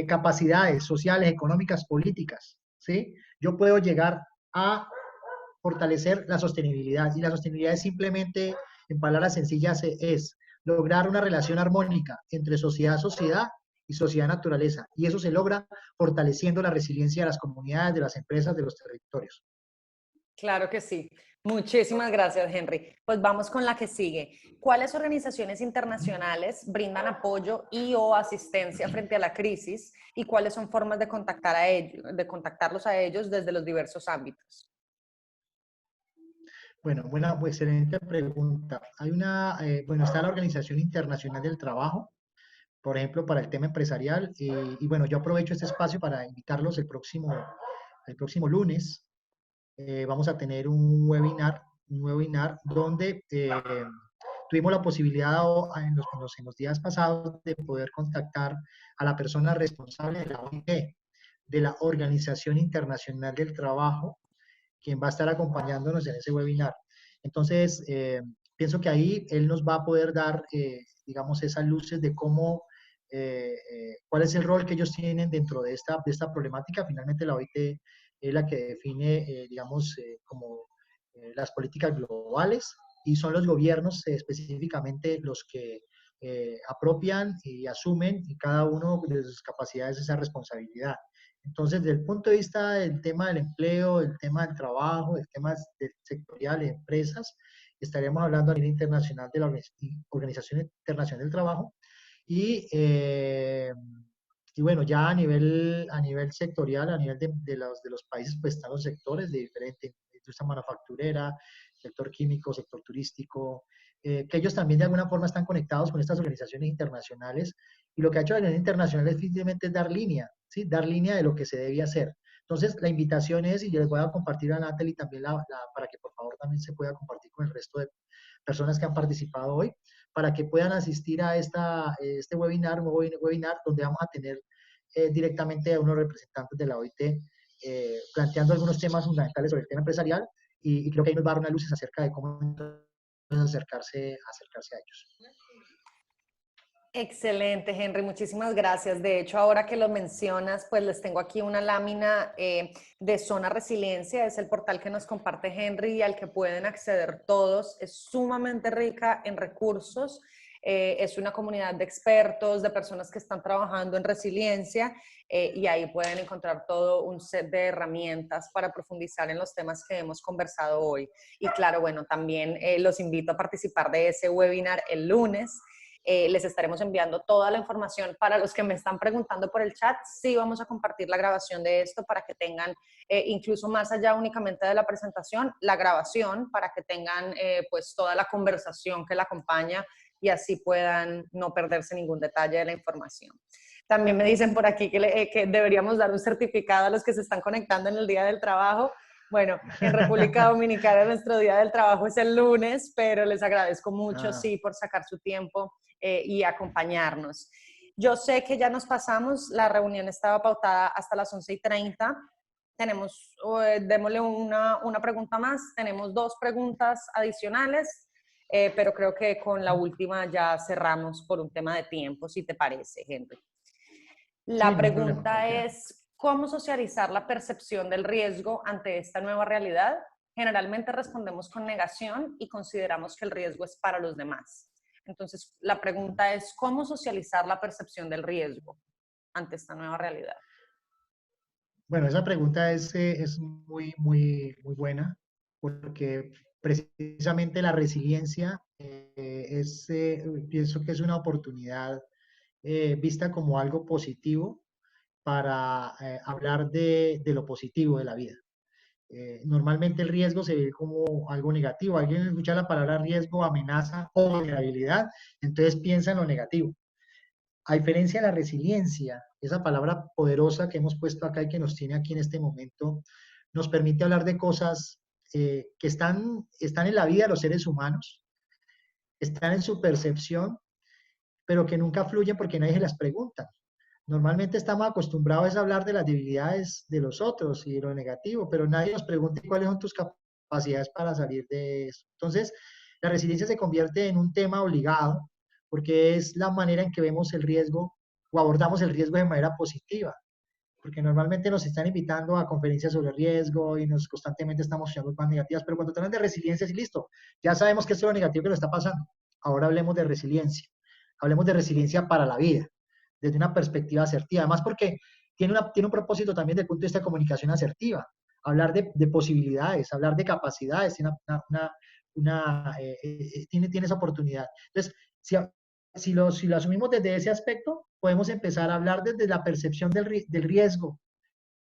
capacidades sociales, económicas, políticas, ¿sí? Yo puedo llegar a fortalecer la sostenibilidad. Y la sostenibilidad es simplemente, en palabras sencillas, es lograr una relación armónica entre sociedad y sociedad-naturaleza. Y eso se logra fortaleciendo la resiliencia de las comunidades, de las empresas, de los territorios. Claro que sí. Muchísimas gracias, Henry. Pues vamos con la que sigue. ¿Cuáles organizaciones internacionales brindan apoyo y o asistencia frente a la crisis y cuáles son formas de de contactarlos a ellos desde los diversos ámbitos? Bueno, pues, excelente pregunta. Bueno, está la Organización Internacional del Trabajo, por ejemplo, para el tema empresarial. Y bueno, yo aprovecho este espacio para invitarlos el próximo lunes. Vamos a tener un webinar donde tuvimos la posibilidad en los días pasados de poder contactar a la persona responsable de la OIT, de la Organización Internacional del Trabajo, quien va a estar acompañándonos en ese webinar. Entonces, pienso que ahí él nos va a poder dar, digamos, esas luces de cuál es el rol que ellos tienen dentro de esta problemática. Finalmente, la OIT es la que define, digamos, como las políticas globales y son los gobiernos específicamente los que apropian y asumen y cada uno de sus capacidades esa responsabilidad. Entonces, desde el punto de vista del tema del empleo, el tema del trabajo, el tema del sectorial de empresas, estaríamos hablando a nivel internacional de la Organización Internacional del Trabajo y, y bueno, ya a nivel sectorial, a nivel de los países, pues están los sectores de diferente industria manufacturera, sector químico, sector turístico, que ellos también de alguna forma están conectados con estas organizaciones internacionales. Y lo que ha hecho la Unión Internacional es simplemente dar línea, ¿sí? Dar línea de lo que se debe hacer. Entonces, la invitación es, y yo les voy a compartir a Natalie también para que por favor también se pueda compartir con el resto de personas que han participado hoy, para que puedan asistir a este webinar, un webinar donde vamos a tener directamente a unos representantes de la OIT planteando algunos temas fundamentales sobre el tema empresarial y creo que ahí nos va a dar unas luces acerca de cómo acercarse a ellos. Excelente, Henry, muchísimas gracias. De hecho, ahora que lo mencionas, pues les tengo aquí una lámina de Zona Resiliencia, es el portal que nos comparte Henry y al que pueden acceder todos. Es sumamente rica en recursos, es una comunidad de expertos, de personas que están trabajando en resiliencia y ahí pueden encontrar todo un set de herramientas para profundizar en los temas que hemos conversado hoy. Y claro, bueno, también los invito a participar de ese webinar el lunes. Les estaremos enviando toda la información. Para los que me están preguntando por el chat, sí vamos a compartir la grabación de esto para que tengan, incluso más allá únicamente de la presentación, la grabación para que tengan pues toda la conversación que la acompaña y así puedan no perderse ningún detalle de la información. También me dicen por aquí que deberíamos dar un certificado a los que se están conectando en el Día del Trabajo. Bueno, en República Dominicana nuestro Día del Trabajo es el lunes, pero les agradezco mucho, sí, por sacar su tiempo y acompañarnos. Yo sé que ya nos pasamos, la reunión estaba pautada hasta las 11:30. Tenemos, démosle una pregunta más, tenemos 2 preguntas adicionales, pero creo que con la última ya cerramos por un tema de tiempo, si te parece, Henry. Sí, La no hay problema, pregunta cualquiera. es, ¿cómo socializar la percepción del riesgo ante esta nueva realidad? Generalmente respondemos con negación y consideramos que el riesgo es para los demás. Entonces, la pregunta es, ¿cómo socializar la percepción del riesgo ante esta nueva realidad? Bueno, esa pregunta es muy buena porque precisamente la resiliencia pienso que es una oportunidad vista como algo positivo para hablar de lo positivo de la vida. Normalmente el riesgo se ve como algo negativo. Alguien escucha la palabra riesgo, amenaza o vulnerabilidad, entonces piensa en lo negativo. A diferencia de la resiliencia, esa palabra poderosa que hemos puesto acá y que nos tiene aquí en este momento, nos permite hablar de cosas que están en la vida de los seres humanos, están en su percepción, pero que nunca fluyen porque nadie se las pregunta. Normalmente estamos acostumbrados a hablar de las debilidades de los otros y de lo negativo, pero nadie nos pregunta cuáles son tus capacidades para salir de eso. Entonces, la resiliencia se convierte en un tema obligado porque es la manera en que vemos el riesgo o abordamos el riesgo de manera positiva. Porque normalmente nos están invitando a conferencias sobre riesgo y nos constantemente estamos escuchando cosas negativas, pero cuando te hablan de resiliencia, es listo, ya sabemos que esto es lo negativo que nos está pasando. Ahora hablemos de resiliencia. Hablemos de resiliencia para la vida desde una perspectiva asertiva. Además, porque tiene un propósito también desde el punto de vista de comunicación asertiva. Hablar de posibilidades, hablar de capacidades, tiene esa oportunidad. Entonces, si lo asumimos desde ese aspecto, podemos empezar a hablar desde la percepción del riesgo,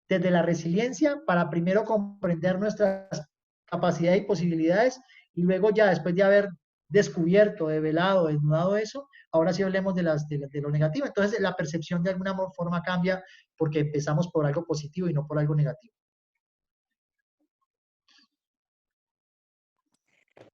desde la resiliencia, para primero comprender nuestras capacidades y posibilidades, y luego ya después de haber descubierto, develado, desnudado eso, ahora sí hablemos de lo negativo. Entonces la percepción de alguna forma cambia porque empezamos por algo positivo y no por algo negativo.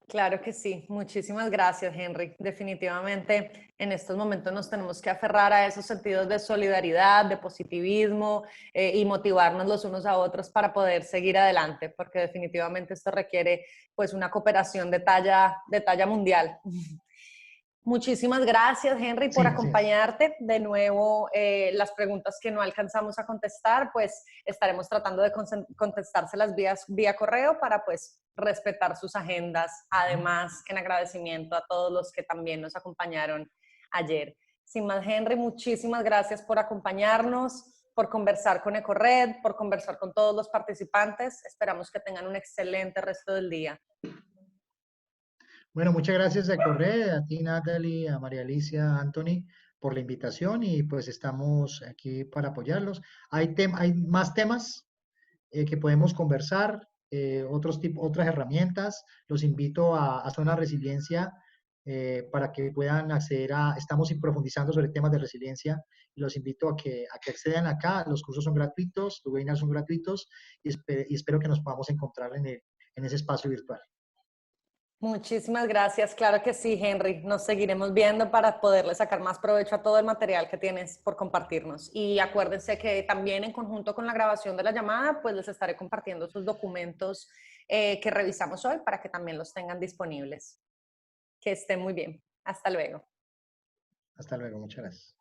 Claro que sí. Muchísimas gracias, Henry. Definitivamente en estos momentos nos tenemos que aferrar a esos sentidos de solidaridad, de positivismo y motivarnos los unos a otros para poder seguir adelante, porque definitivamente esto requiere pues una cooperación de talla mundial. Muchísimas gracias, Henry, por Sí, así es. acompañarte. De nuevo, las preguntas que no alcanzamos a contestar, pues estaremos tratando de contestárselas vía correo para pues respetar sus agendas. Además, en agradecimiento a todos los que también nos acompañaron ayer. Sin más, Henry, muchísimas gracias por acompañarnos, por conversar con EcoRed, por conversar con todos los participantes. Esperamos que tengan un excelente resto del día. Bueno, muchas gracias a Correa, a ti Natalie, a María Alicia, a Anthony por la invitación y pues estamos aquí para apoyarlos. Hay más temas que podemos conversar, otras herramientas. Los invito a Zona Resiliencia para que puedan acceder estamos profundizando sobre temas de resiliencia y los invito a que accedan acá. Los cursos son gratuitos, los webinars son gratuitos y espero que nos podamos encontrar en ese espacio virtual. Muchísimas gracias. Claro que sí, Henry. Nos seguiremos viendo para poderle sacar más provecho a todo el material que tienes por compartirnos. Y acuérdense que también en conjunto con la grabación de la llamada, pues les estaré compartiendo sus documentos que revisamos hoy para que también los tengan disponibles. Que estén muy bien. Hasta luego. Hasta luego, muchas gracias.